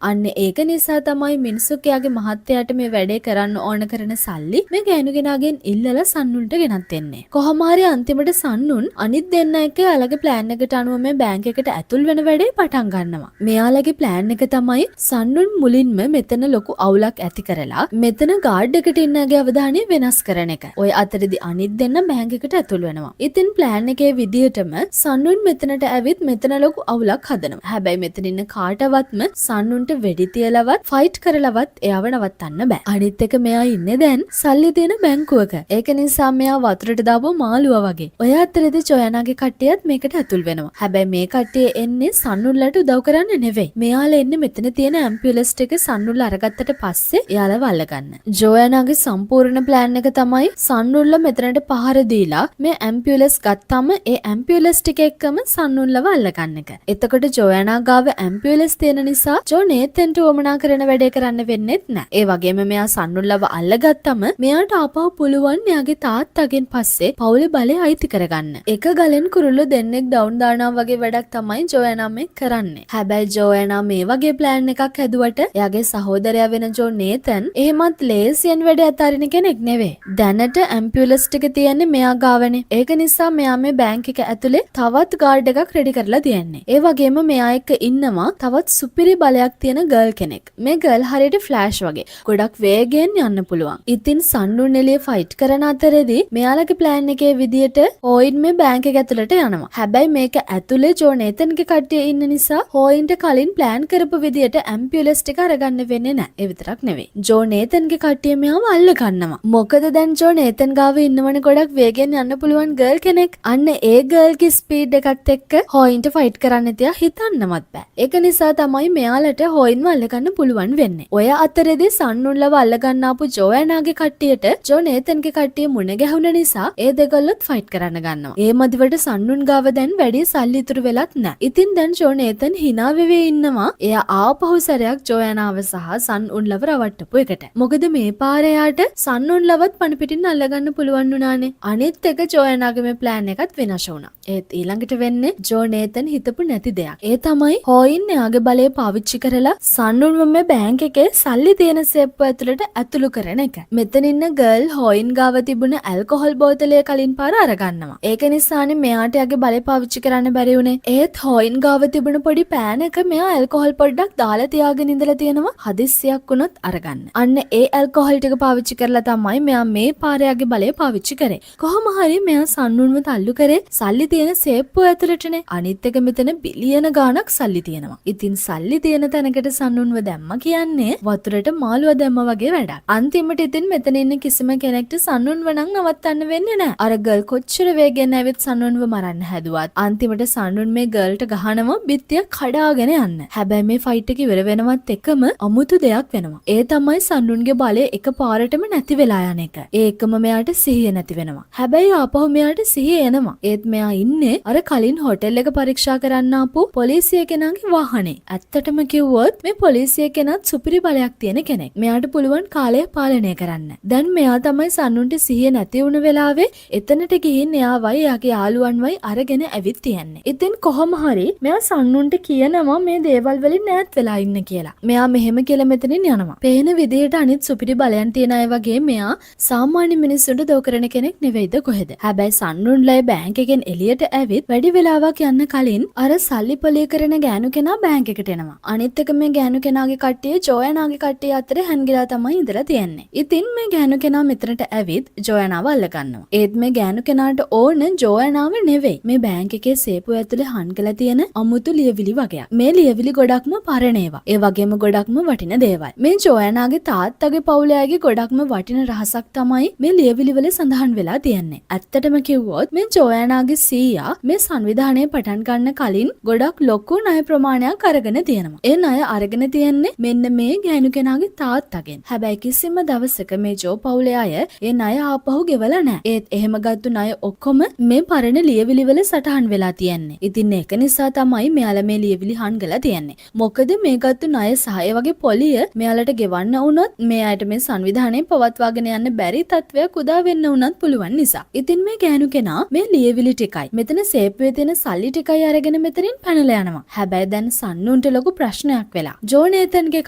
අන්න ඒක නිසා තමයි මිනිස්සු එයාගේ මහත්තයාට මේ වැඩේ කරන්න ඕන කරන සල්ලි මේ ගෑනු කෙනාගෙන් ඉල්ලලා සන්නුන්ට ගෙනත් දෙන්නේ. කොහොම හරි අන්තිමට සන්නුන් අනිත් දෙන්න එක්ක එයාලගේ ප්ලෑන් එකට අනුව මේ බැංක් එකට ඇතුල් වෙන වැඩේ පටන් ගන්නවා. මෙයාලගේ ප්ලෑන් එක තමයි සන්නුන් මුලින්ම මෙතන ලොකු අවුලක් ඇති කරලා මෙතන ගාඩ් එකට ඉන්නගේ අවධානය වෙනස් කරන එක. ඔය අතරදී අනිත් දෙන්න බැංක් එකට ඇතුල් වෙනවා. ඉතින් ප්ලෑන් එකේ විදියටම සන්නුන් මෙතනට ඇවිත් මෙතන ලොකු අවුලක් හදනවා. හැබැයි මෙතන ඉන්න කාටවත්ම සන්නුන්ට වෙඩි තියලවත් ෆයිට් කරලවත් එයාව නවත්තන්න බෑ. අනිත් එක මෙයා ඉන්නේ දැන් සල්ලි තියෙන බැංකුවක. ඒක නිසා මෙයා වතුරට දාපු මාළුවා වගේ. ඔය අතරදී ජොයනාගේ කට්ටියත් මේකට ඇතුල් වෙනවා. හැබැයි මේ කට්ටිය එන්නේ සන්නුන්ලට උදව් කරන්න නෙවෙයි. මෙයාලා එන්නේ මෙතන තියෙන ඇම්බියුලන්ස් එක සන්නුන්ල අරගත්තට පස්සේ එයාලව අල්ලගන්න. ජොයනාගේ සම්පූර්ණ ප්ලෑන් එක තමයි සන්නුන්ල මෙතනට පහර දීලා මේ ඇම්බියුලන්ස් ගත්තම ඒ ඇම්බියුලන්ස් ටික එක්කම සන්නුන්ලව අල්ලගන්න එක. එතකොට ජොයනා ගාව ඇම්බියුලන්ස් තියෙන නිසා ජෝ නේතන්ට වමනා කරන වැඩේ කරන්න වෙන්නේත් නැහැ. ඒ වගේම මෙයා සන්නුන්ලව අල්ලගත්තම මෙයාට ආපහු පුළුවන් එයාගේ තාත්තගෙන් පස්සේ පවුලේ බලය අයිති කරගන්න. එක ගලෙන් කුරුල්ලෝ දෙන්නෙක් ඩවුන් දානවා වගේ වැඩක් තමයි ජොයනා මේ කරන්නේ. හැබැයි ජොයනා මේ වගේ ප්ලෑන් එකක් හැදුවට එයාගේ සහෝදරයා වෙන ජෝ නේතන් එහෙමත් ලේසියෙන් වැඩ අතාරින කෙනෙක් නෙවෙයි. දැනට ඇම්බියුලන්ස් ටික තියන්නේ මෙයා ගාවනේ. ඒක නිසා මෙයා මේ බැංක් එක ඇතුලේ තවත් ගාඩ් එකක් රෙඩි කරලා තියන්නේ. ඒ වගේම මෙයා එක්ක ඉන්නවා තවත් සුපිරි බලයක් තියෙන ගර්ල් කෙනෙක්. මේ ගර්ල් හරියට ෆ්ලෑෂ් වගේ ගොඩක් වේගෙන් යන්න පුළුවන්. ඉතින් සන්නුන් එළිය ෆයිට් කරන අතරේදී මෙයාලගේ ප්ලෑන් එකේ විදියට හොයින් මේ බැංක් එක ඇතුලට යනවා. හැබැයි මේක ඇතුලේ ජෝ නේතන්ගේ කට්ටිය ඉන්න නිසා හොයින්ට කලින් ප්ලෑන් කරපු විදියට ඇම්බියුලන්ස් ටික අරගන්න වෙන්නේ නැහැ. ඒ විතරක් නෙවෙයි. ජෝ නේතන්ගේ කට්ටිය මෙයාව අල්ල ගන්නවා. මොකද දැන් ජෝ නේතන් ගාව ඉන්නවනේ ගොඩක් වේගෙන් යන්න පුළුවන් ගර්ල් කෙනෙක්. අන්න ඒ ගර්ල්ගේ ස්පීඩ් එකත් එක්ක හොයින්ට ෆයිට් කරන්න තියා හිතන්නවත් බෑ. ඒක නිසා තමයි මෙයාලට හොයින්ව අල්ල ගන්න පුළුවන් වෙන්නේ. ඔය අතරේදී සන්නුන්ලව අල්ල ගන්න ආපු ජොයනාගේ කට්ටියට ජෝ නේතන්ගේ කට්ටිය මුණ ගැහුන නිසා ඒ දෙගොල්ලොත් ෆයිට් කරන්න ගන්නවා. ඒ මදිවට සන්නුන් ගාව දැන් වැඩි සල්ලි ඉතුරු වෙලත් නැහැ. ඉතින් දැන් ජෝ නේතන් hina වෙවේ ඉන්නවා. එයා ආපහු සැරයක් ජොයනාව සහ සන්නුන්ලව රවට්ටපු එකට. මොකද මේ පාරේ යාට සන්නුන්ලවත් පණ පිටින් අල්ලගන්න පුළුවන් වුණානේ. අනිත් එක ජොයනාගේ මේ ප්ලෑන් එකත් විනාශ වුණා. ඒත් ඊළඟට වෙන්නේ ජෝ නේතන් හිතපු නැති දෙයක්. ඒ තමයි හොයින් එයාගේ බලය පාවිච්චි කරලා සන්නුන්ව මේ බැංක් එකේ සල්ලි තියෙන සේප්පුව ඇතුළට ඇතුළු කරන එක. මෙතන ඉන්න ගර්ල් හොයින් ගාව තිබුණ ඇල්කොහොල් බෝතලය කලින් පාර අරගන්නවා. ඒක නිසානේ මෙයාට එයාගේ බලය පාවිච්චි කරන්න බැරි වුණේ. ඒත් හොයින් ගාව තිබුණ පොඩි පෑන් එක මෙයා ඇල්කොහොල් පොඩ්ඩක් දාලා තියාගෙන ඉඳලා තියෙනවා. හදිස්සියක් වුණොත් අරගන්න. අන්න ඒ ඇල්කොහොල් ටික පාවිච්චි කරලා තමයි මෙයා මේ පාරයාගේ බලය පාවිච්චි කරේ. කොහොම හරි මෙයා සන්නුන්ව තල්ලු කරේ සල්ලි තියෙන සේප්පුව ඇතුළටනේ. අනිත් එක මෙතන බිලියන ගාණක් සල්ලි තියෙනවා. ඉතින් සල්ලි තියෙන තැනකට සන්නුන්ව දැම්ම කියන්නේ වතුරට මාළුවා දැම්ම වගේ වැඩක්. අන්තිමට ඉතින් මෙතන ඉන්න කිසිම කෙනෙක්ට සන්නුන්ව නම් නවත්තන්න වෙන්නේ නැහැ. අර ගර්ල් කොච්චර වේගෙන් ඇවිත් සන්නුන්ව මරන්න හැදුවත් අන්තිමට සන්නුන් මේ ගර්ල්ට ගහනවා බිත්තිය කඩාගෙන යන්න. හැබැයි මේ ෆයිට් එක ඉවර වෙනවත් එකම අමුතු දෙයක් වෙනවා. ඒ තමයි සන්නුන්ගේ බලය එකපාරටම නැති වෙලා යන එක. ඒකම මෙයාට සිහිය නැති වෙනවා. හැබැයි ආපහු මෙයාට සිහිය එනවා. ඒත් මෙයා ඉන්නේ අර කලින් හොටෙල් එක පරීක්ෂා කරන්න ආපු පොලිසිය කෙනාගේ වාහනේ. ඇත්තටම කිව්වොත් මේ පොලිසිය කෙනාත් සුපිරි බලයක් තියෙන කෙනෙක්. මෙයාට පුළුවන් කාලය පාලනය කරන්න. දැන් මෙයා තමයි සන්නුන්ට සිහිය නැති වුණ වෙලාවේ එතනට ගිහින් එයාවයි එයාගේ යාළුවන්වයි අරගෙන ඇවිත් තියන්නේ. ඉතින් කොහොම හරි මෙයා සන්නුන්ට කියනවා මේ දේවල් වලින් ඈත් වෙලා ඉන්න කියලා. මෙයා මෙහෙම කියලා මෙතනින් යනවා. පේන විදිහට අනිත් සුපිරි බලයන් තියන අය වගේ මෙයා සාමාන්‍ය මිනිස්සුන්ට දෝ කරන කෙනෙක් නෙවෙයිද කොහෙද? හැබැයි සන්නුන්ලයි බැංක් එකෙන් එළියට ඇවිත් වැඩි වෙලාවක් යන්න කලින් අර සල්ලි පොලේ කරන ගෑනු කෙනා බැංක් එකට එනවා. අනිත් එක මේ ගෑනු කෙනාගේ කට්ටිය ජොයනාගේ කට්ටිය අතර හැංගිලා තමයි ඉඳලා තියන්නේ. ඉතින් මේ ගෑනු කෙනා මෙතනට ඇවිත් ජොයනාව අල්ල ගන්නවා. ඒත් මේ ගෑනු කෙනාට ඕන ජොයනාව නෙවෙයි. මේ බැංක් එකේ සේපුව ඇතුලේ හංගලා දැකලා තියෙන අමුතු ලියවිලි වගයක්. මේ ලියවිලි ගොඩක්ම පරණ ඒවා. ඒ වගේම ගොඩක්ම වටින දේවල්. මේ ජෝයනාගේ තාත්තගේ පවුලේ අයගේ ගොඩක්ම වටින රහසක් තමයි මේ ලියවිලි වල සඳහන් වෙලා තියෙන්නේ. ඇත්තටම කිව්වොත් මේ ජෝයනාගේ සීයා මේ සංවිධානය පටන් ගන්න කලින් ගොඩක් ලොකු ණය ප්‍රමාණයක් අරගෙන තියෙනවා. ඒ ණය අරගෙන තියෙන්නේ මෙන්න මේ ගෑනු කෙනාගේ තාත්තගෙන්. හැබැයි කිසිම දවසක මේ ජෝ පවුලේ අය ඒ ණය ආපහු ගෙවලා නැහැ. ඒත් එහෙම ගත්තු ණය ඔක්කොම මේ පරණ ලියවිලි වල සටහන් වෙලා තියෙන්නේ. ඉතින් ඒක නිසා තමයි මෙයාලා මේ ලියවිලි හංගලා තියෙන්නේ. මොකද මේ ගත්තු ණය සහ ඒ වගේ පොලිය මෙයාලට ගෙවන්න වුණොත් මේ අයට මේ සංවිධානය පවත්වාගෙන යන්න බැරි තත්වයක් උදා වෙන්න උනත් පුළුවන් නිසා. ඉතින් මේ ගෑනු කෙනා මේ ලියවිලි ටිකයි මෙතන සේප්පුවේ තියෙන සල්ලි ටිකයි අරගෙන මෙතනින් පැනලා යනවා. හැබැයි දැන් සන්නුන්ට ලොකු ප්‍රශ්නයක් වෙලා. ජෝනේතන්ගේ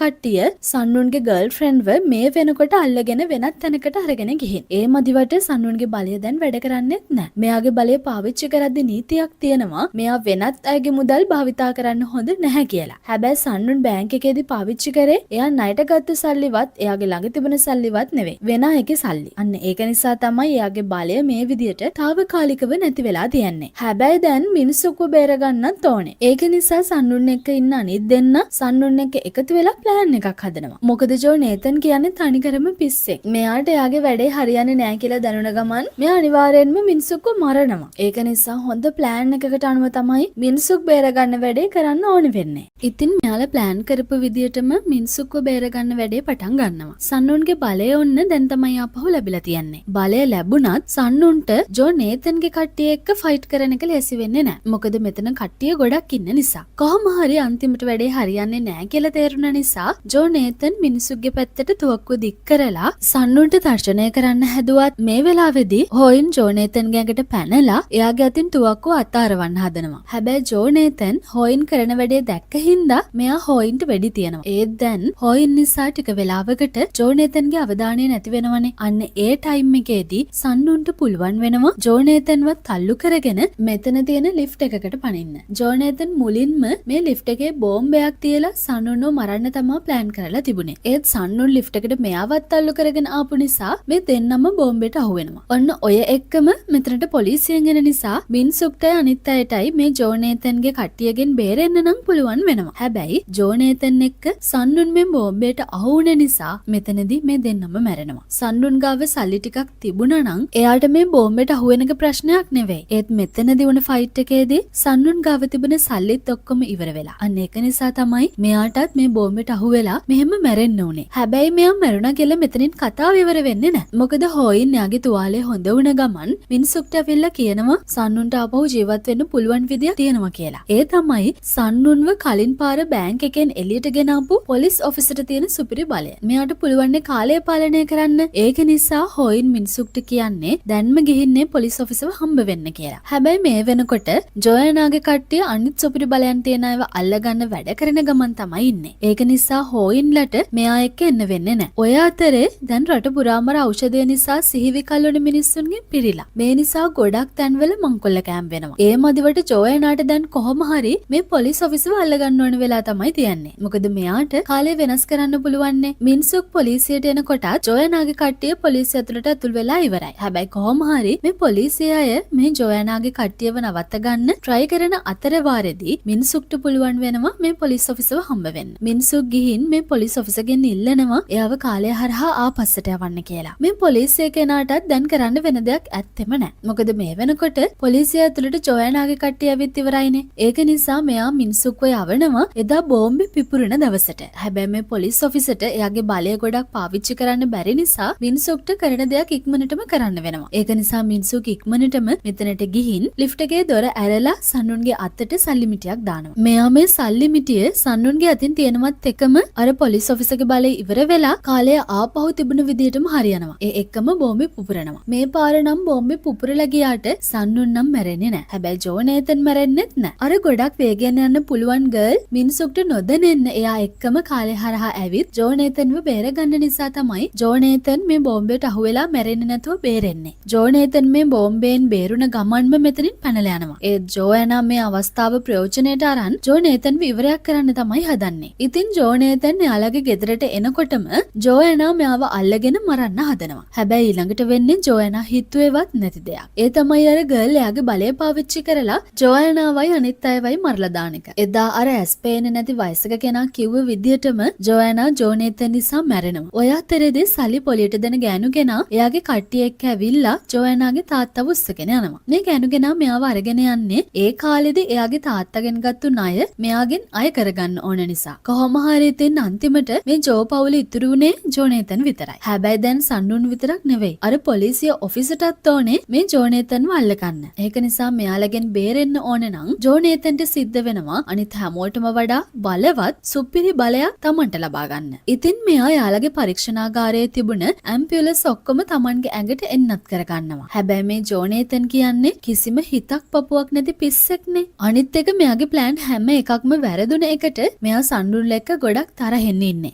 කට්ටිය සන්නුන්ගේ ගර්ල්ෆ්‍රෙන්ඩ්ව මේ වෙනකොට අල්ලගෙන වෙනත් තැනකට අරගෙන ගිහින්. ඒ මදිවට සන්නුන්ගේ බලය දැන් වැඩ කරන්නේත් නැහැ. මෙයාගේ බලය පාවිච්චි කරද්දී නීතියක් තියෙනවා. මෙයා වෙනත් අයගේ මුදල් භාවිතා කරන්න හොඳ නැහැ කියලා. හැබැයි සන්නුන් බැංක් එකේදී පාවිච්චි කරේ එයා ණයට ගත්ත සල්ලිවත් එයාගේ ළඟ තිබුණ සල්ලිවත් නෙවෙයි. වෙන එකේ සල්ලි. අන්න ඒක නිසා තමයි එයාගේ බලය මේ විදියට తాවකාලිකව නැති වෙලා තියෙන්නේ. හැබැයි දැන් මිනිස්සුකව බේර ගන්නත් ඕනේ. ඒක නිසා සන්නුන් එක්ක ඉන්න අනිත් දෙන්න සන්නුන් එක්ක එකතු වෙලා ප්ලෑන් එකක් හදනවා. මොකද ජෝ නේතන් කියන්නේ තනිකරම පිස්සෙක්. මෙයාට එයාගේ වැඩේ හරියන්නේ නැහැ කියලා දැනුණ ගමන් මෙයා අනිවාර්යෙන්ම මිනිස්සුකව මරනවා. ඒක නිසා හොඳ ප්ලෑන් එකකට අනුව තමයි මිනිස්සුක් බේර ගන්න වැඩේ කරන්න ඕනේ වෙන්නේ. ඉතින් මෙයාලා ප්ලෑන් කරපු විදියටම මිනිස්සුක්ව බේර ගන්න වැඩේ පටන් ගන්නවා. සන්නුන්ගේ බලය ඔන්න දැන් තමයි ආපහු ලැබිලා තියෙන්නේ. බලය ලැබුණත් සන්නුන්ට ජෝ නේතන්ගේ කට්ටිය එක්ක ෆයිට් කරන එක ලේසි වෙන්නේ නැහැ. මොකද මෙතන කට්ටිය ගොඩක් ඉන්න නිසා. කොහොම හරි අන්තිමට වැඩේ හරියන්නේ නැහැ කියලා තේරුණ නිසා ජෝ නේතන් මිනිස්සුගේ පැත්තට තුවක්කුව දික් කරලා සන්නුන්ට තර්ජනය කරන්න හැදුවත් මේ වෙලාවේදී හොයින් ජෝ නේතන්ගේ ඇඟට පැනලා එයාගේ අතින් තුවක්කුව අතාරවන්න හදනවා. හැබැයි ජෝ නේතන් හොයින් කරන වැඩේ දැක්ක හින්දා මෙයා හොයින්ට වෙඩි තියනවා. ඒත් දැන් හොයින් නිසා ටික වෙලාවකට ජෝ නේතන්ගේ අවධානය නැති වෙනවනේ. අන්න ඒ ටයිම් එකේදී සන්නුන්ට පුළුවන් වෙනවා ජෝ නේතන්වත් තල්ලු කරගෙන මෙතන තියෙන ලිෆ්ට් එකකට පනින්න. ජෝ නේතන් මුලින්ම මේ ලිෆ්ට් එකේ බෝම්බයක් තියලා සන්නුන්ව මරන්න තමයි ප්ලෑන් කරලා තිබුණේ. ඒත් සන්නුන් ලිෆ්ට් එකට මෙයාවත් තල්ලු කරගෙන ආපු නිසා මේ දෙන්නම බෝම්බෙට අහු වෙනවා. ඔන්න ඔය එක්කම මෙතනට පොලිසියෙන් එන නිසා මින්සුක්ටයි අනිත් අයටයි මේ ජෝ නේතන්ගේ කට්ටියගෙන් බේරෙන්න නම් පුළුවන් වෙනවා. හැබැයි ජෝ නේතන් එක්ක සන්නුන් මේ බෝම්බයට අහු වුණ නිසා මෙතනදී මේ දෙන්නම මැරෙනවා. සන්නුන් ගාව සල්ලි ටිකක් තිබුණා නම් එයාට මේ බෝම්බෙට අහු වෙන එක ප්‍රශ්නයක් නෙවෙයි. ඒත් මෙතනදී වුණ ෆයිට් එකේදී සන්නුන් ගාව තිබුණ සල්ලිත් ඔක්කොම ඉවර වෙලා. අන්න ඒක නිසා තමයි මෙයාටත් මේ බෝම්බෙට අහු වෙලා මෙහෙම මැරෙන්න උනේ. හැබැයි මෙයා මැරුණා කියලා මෙතනින් කතාව ඉවර වෙන්නේ නැහැ. මොකද හොයින් යාගේ තුවාලේ හොඳ වුණ ගමන් මිනිස්සුන්ට ඇවිල්ලා කියනවා සන්නුන්ට ආපහු ජීවත් වෙන්න පුළුවන් විදියක් තියෙනවා කියලා. ඒ තමයි සන්නුන්ව කලින් පාර බැංක් එකෙන් එළියට ගෙනාපු පොලිස් ඔෆිසරට තියෙන සුපිරි බලය. මෙයාට පුළුවන් කාලය පාලනය කරන්න. ඒක නිසා හොයින් මිනිස්සුන්ට කියන්නේ දැන්ම ගිහින්නේ පොලිස් ඔෆිසරව හම්බ වෙන්න කියලා. හැබැයි මේ වෙනකොට ජෝයනාගේ කට්ටිය අනිත් සුපිරි බලයන් තියන අයව අල්ලගන්න වැඩ කරන ගමන් තමයි ඉන්නේ. ඒක නිසා හොයින්ලට මෙයා එක්ක එන්න වෙන්නේ නැහැ. ඔය අතරේ දැන් රට පුරාම ඖෂධය නිසා සිහිවිකල් වන මිනිස්සුන්ගේ පිරිලා. මේ නිසා ගොඩක් තැන්වල මංකොල්ල කෑම් වෙනවා. ඒ මදිවට ජෝයනාට දැන් කොහොම හරි මේ පොලිස් ඔෆිසරව අල්ලගන්න ඕන වෙලා තමයි තියන්නේ. මොකද මෙයාට කාලය වෙනස් කරන්න පුළුවන්නේ. මින්සුක් පොලිසියට එනකොට ජෝයනාගේ කට්ටිය පොලිසිය ඇතුළට ඇතුල් වෙලා ඉවරයි. හැබැයි කොහොම හරි මේ පොලිසිය අය මේ ජෝයනාගේ කට්ටියව නවත්ත ගන්න try කරන අතර වාරෙදී මින්සුක්ට පුළුවන් වෙනවා මේ පොලිස් ඔෆිසරව හම්බ වෙන්න. මින්සුක් ගිහින් මේ පොලිස් ඔෆිසර්ගෙන් ඉල්ලනවා එයාව කාලය හරහා ආපස්සට යවන්න කියලා. මේ පොලිසිය කෙනාටත් දැන් කරන්න වෙන දෙයක් ඇත්තෙම නැහැ. මොකද මේ වෙනකොට පොලිසිය ඇතුළට ජෝයනාගේ කට්ටිය ඇවිත් ඉවරයිනේ. ඒක නිසා මෙයා මින්සුක්ව යවනවා එදා බෝම්බේ පිපුරන දවසට. හැබැයි මේ පොලිස් ඔෆිසර්ට එයාගේ බලය ගොඩක් පාවිච්චි කරන්න බැරි නිසා මින්සුක්ට කරන දෙයක් ඉක්මනටම කරන්න වෙනවා. ඒක නිසා මින්සුක් ඉක්මනටම මෙතනට ගිහින් ලිෆ්ට් එකේ දොර ඇරලා සන්නුන්ගේ අතට සල්ලි මිටියක් දානවා. මෙයා මේ සල්ලි මිටිය සන්නුන්ගේ අතින් තියෙනවත් එකම අර පොලිස් ඔෆිසර්ගේ බලය ඉවර වෙලා කාලය ආපහු තිබුණ විදියටම හරියනවා. ඒ එක්කම බෝම්බේ පුපුරනවා. මේ පාර නම් බෝම්බේ පුපුරලා ගියාට සන්නුන් නම් මැරෙන්නේ නැහැ. හැබැයි ජෝ නේතන් මැරෙන්නෙත් නැහැ. අර ගොඩක් වේගෙන් යන්න පුළුවන් ගර්ල් මිනිසුන්ට නොදැනෙන්න එයා එක්කම කාලේ හරහා ඇවිත් ජෝ නේතන්ව බේර ගන්න නිසා තමයි ජෝ නේතන් මේ බෝම්බයට අහුවෙලා මැරෙන්නේ නැතුව බේරෙන්නේ. ජෝ නේතන් මේ බෝම්බෙන් බේරුණ ගමන්ම මෙතනින් පැනලා යනවා. ඒ ජෝයනා මේ අවස්ථාව ප්‍රයෝජනයට අරන් ජෝ නේතන්ව ඉවරයක් කරන්න තමයි හදන්නේ. ඉතින් ජෝ නේතන් එයාලගේ ගෙදරට එනකොටම ජෝයනා මෙයාව අල්ලගෙන මරන්න හදනවා. හැබැයි ඊළඟට වෙන්නේ ජෝයනා හිතුවේවත් නැති දෙයක්. ඒ තමයි අර ගර්ල් එයාගේ බලය පාවිච්චි කරලා ජෝයනා මෙයාවයි අනිත් අයවයි මරලා දාන එක. එදා අර ඇස් පේන්නේ නැති වයසක කෙනා කිව්ව විදියටම ජොයනා ජෝනේතන් නිසා මැරෙනවා. ඔය අතරේදී සල්ලි පොලියට දෙන ගෑනු කෙනා එයාගේ කට්ටිය එක්ක ඇවිල්ලා ජොයනාගේ තාත්තව උස්සගෙන යනවා. මේ ගෑනු කෙනා මෙයාව අරගෙන යන්නේ ඒ කාලෙදී එයාගේ තාත්තගෙන් ගත්තු ණය මෙයාගෙන් අය කරගන්න ඕන නිසා. කොහොම හරි ඉතින් අන්තිමට මේ ජෝ පවුලේ ඉතුරු වුණේ ජෝනේතන් විතරයි. හැබැයි දැන් සන්නුන් විතරක් නෙවෙයි. අර පොලිසිය ඔෆිසටත් ඕනේ මේ ජෝනේතන්ව අල්ලගන්න. ඒක නිසා මෙයාලගෙන් බේරෙන්න ඕන නම් ජෝනේතන්ට සිද්ධ වෙනවා අනිත් හැමෝටම වඩා බලවත් සුපිරි බලයක් Tamanට ලබා ගන්න. ඉතින් මෙයා යාළගේ පරීක්ෂණාගාරයේ තිබුණ ඇම්පියුලස් ඔක්කොම Tamanගේ ඇඟට එන්නත් කරගන්නවා. හැබැයි මේ ජෝනේතන් කියන්නේ කිසිම හිතක් පපුවක් නැති පිස්සෙක්නේ. අනිත් එක මෙයාගේ ප්ලෑන් හැම එකක්ම වැරදුන එකට මෙයා සන්නුන් ලෙක්ක ගොඩක් තරහින් ඉන්නේ.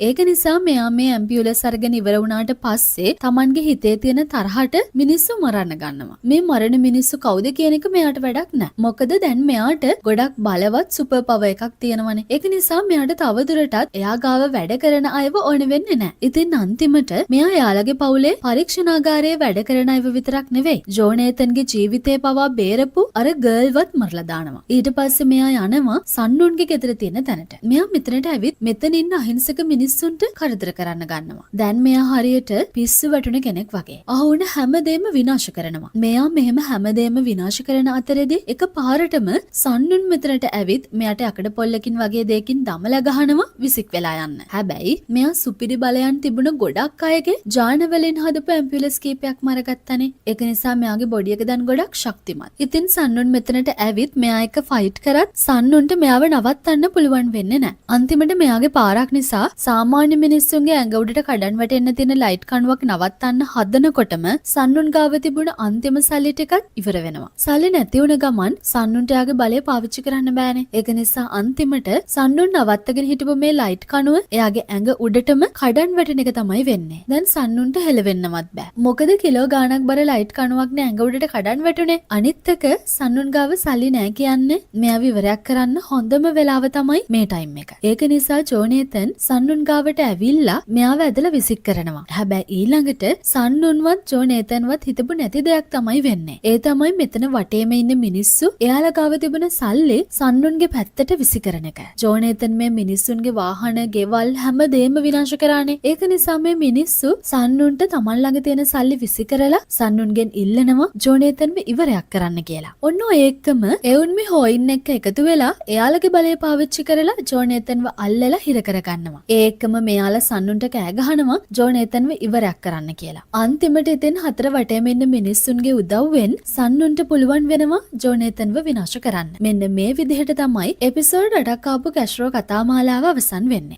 ඒක නිසා මෙයා මේ ඇම්පියුලස් අරගෙන ඉවර වුණාට පස්සේ Tamanගේ හිතේ තියෙන තරහට මිනිස්සු මරන්න ගන්නවා. මේ මරණ මිනිස්සු කවුද කියන එක මෙයාට වැඩක් නැහැ. මොකද දැන් මෙයාට ගොඩක් බලවත් සුපර් පවර් එකක් තියෙනවනේ. ඒක නිසා මෙයාට තවදුරටත් එයා ගාව වැඩ කරන අයව ඕන වෙන්නේ නැහැ. ඉතින් අන්තිමට මෙයා යාළගේ පවුලේ පරීක්ෂණාගාරයේ වැඩ කරන අයව විතරක් නෙවෙයි ජෝනේතන්ගේ ජීවිතේ පවා බේරපු අර ගර්ල්වත් මරලා දානවා. ඊට පස්සේ මෙයා යනවා සන්නුන්ගේ ගෙදර තියෙන තැනට. මෙයා මෙතනට ඇවිත් මෙතන ඉන්න අහිංසක මිනිස්සුන්ට කරදර කරන්න ගන්නවා. දැන් මෙයා හරියට පිස්සු වැටුණ කෙනෙක් වගේ. අහුන හැමදේම විනාශ කරනවා. මෙයා මෙහෙම හැමදේම විනාශ කරන අතරේදී එක පාරටම සන්නුන් මෙතනට ඇවිත් මෙයාට අකඩ පොල්ලකින් වගේ දෙයකින් දමලා ගහනවා විසික් වෙලා යන්න. හැබැයි මෙයා සුපිරි බලයන් තිබුණ ගොඩක් අයගේ ජාන වලින් හදපු ඇම්පියුලස් කීපයක් මරගත්තානේ. ඒක නිසා මෙයාගේ බොඩි එක දැන් ගොඩක් ශක්තිමත්. ඉතින් සන්නුන් මෙතනට ඇවිත් මෙයා එක්ක ෆයිට් කරත් සන්නුන්ට මෙයාව නවත්තන්න පුළුවන් වෙන්නේ නැහැ. අන්තිමට මෙයාගේ පාරක් නිසා සාමාන්‍ය මිනිස්සුන්ගේ ඇඟ උඩට කඩන් වැටෙන්න තියෙන ලයිට් කණුවක් නවත්තන්න හදනකොටම සන්නුන් ගාව තිබුණ අන්තිම සල්ලි ටිකත් ඉවර වෙනවා. සල්ලි නැති වුණ ගමන් සන්නුන්ට යාගේ බලය පාවිච්චි කරන්න බෑනේ. ඒක නිසා අන්තිමට සන්නුන් නවත්තගෙන හිටපු මේ ලයිට් කණුව එයාගේ ඇඟ උඩටම කඩන් වැටෙන එක තමයි වෙන්නේ. දැන් සන්නුන්ට හෙලවෙන්නවත් බෑ. මොකද කිලෝ ගාණක් බර ලයිට් කණුවක්නේ ඇඟ උඩට කඩන් වැටුනේ. අනිත් එක සන්නුන් ගාව සල්ලි නැහැ කියන්නේ මෙයාව ඉවරයක් කරන්න හොඳම වෙලාව තමයි මේ ටයිම් එක. ඒක නිසා ජෝනේතන් සන්නුන් ගාවට ඇවිල්ලා මෙයාව ඇදලා විසික් කරනවා. හැබැයි ඊළඟට සන්නුන්වත් ජෝනේතන්වත් හිතපු නැති දෙයක් තමයි වෙන්නේ. ඒ තමයි මෙතන වටේම ඉන්න මිනිස්සු එයාලා ගාව තිබුණ සල්ලි සන්නුන්ගේ පැත්තට විසි කරන එක. ජෝනේතන් මේ මිනිස්සුන්ගේ වාහන, ගෙවල් හැමදේම විනාශ කරානේ. ඒක නිසා මේ මිනිස්සු සන්නුන්ට තමන් ළඟ තියෙන සල්ලි විසි කරලා සන්නුන්ගෙන් ඉල්ලනවා ජෝනේතන්ව ඉවරයක් කරන්න කියලා. ඔන්න ඔය එක්කම එවුන් මේ හොයින් එක්ක එකතු වෙලා එයාලගේ බලය පාවිච්චි කරලා ජෝනේතන්ව අල්ලලා හිර කරගන්නවා. ඒ එක්කම මෙයාලා සන්නුන්ට කෑ ගහනවා ජෝනේතන්ව ඉවරයක් කරන්න කියලා. අන්තිමට ඉතින් හතර වටේම ඉන්න මිනිස්සුන්ගේ උදව්වෙන් සන්නුන්ට පුළුවන් වෙනවා ජෝනේතන්ව විනාශ කරන්න. මෙන්න මේ විදිහට තමයි එපිසෝඩ් 8ක් ආපු කැෂ්රෝ කතා මාලාව අවසන් වෙන්නේ.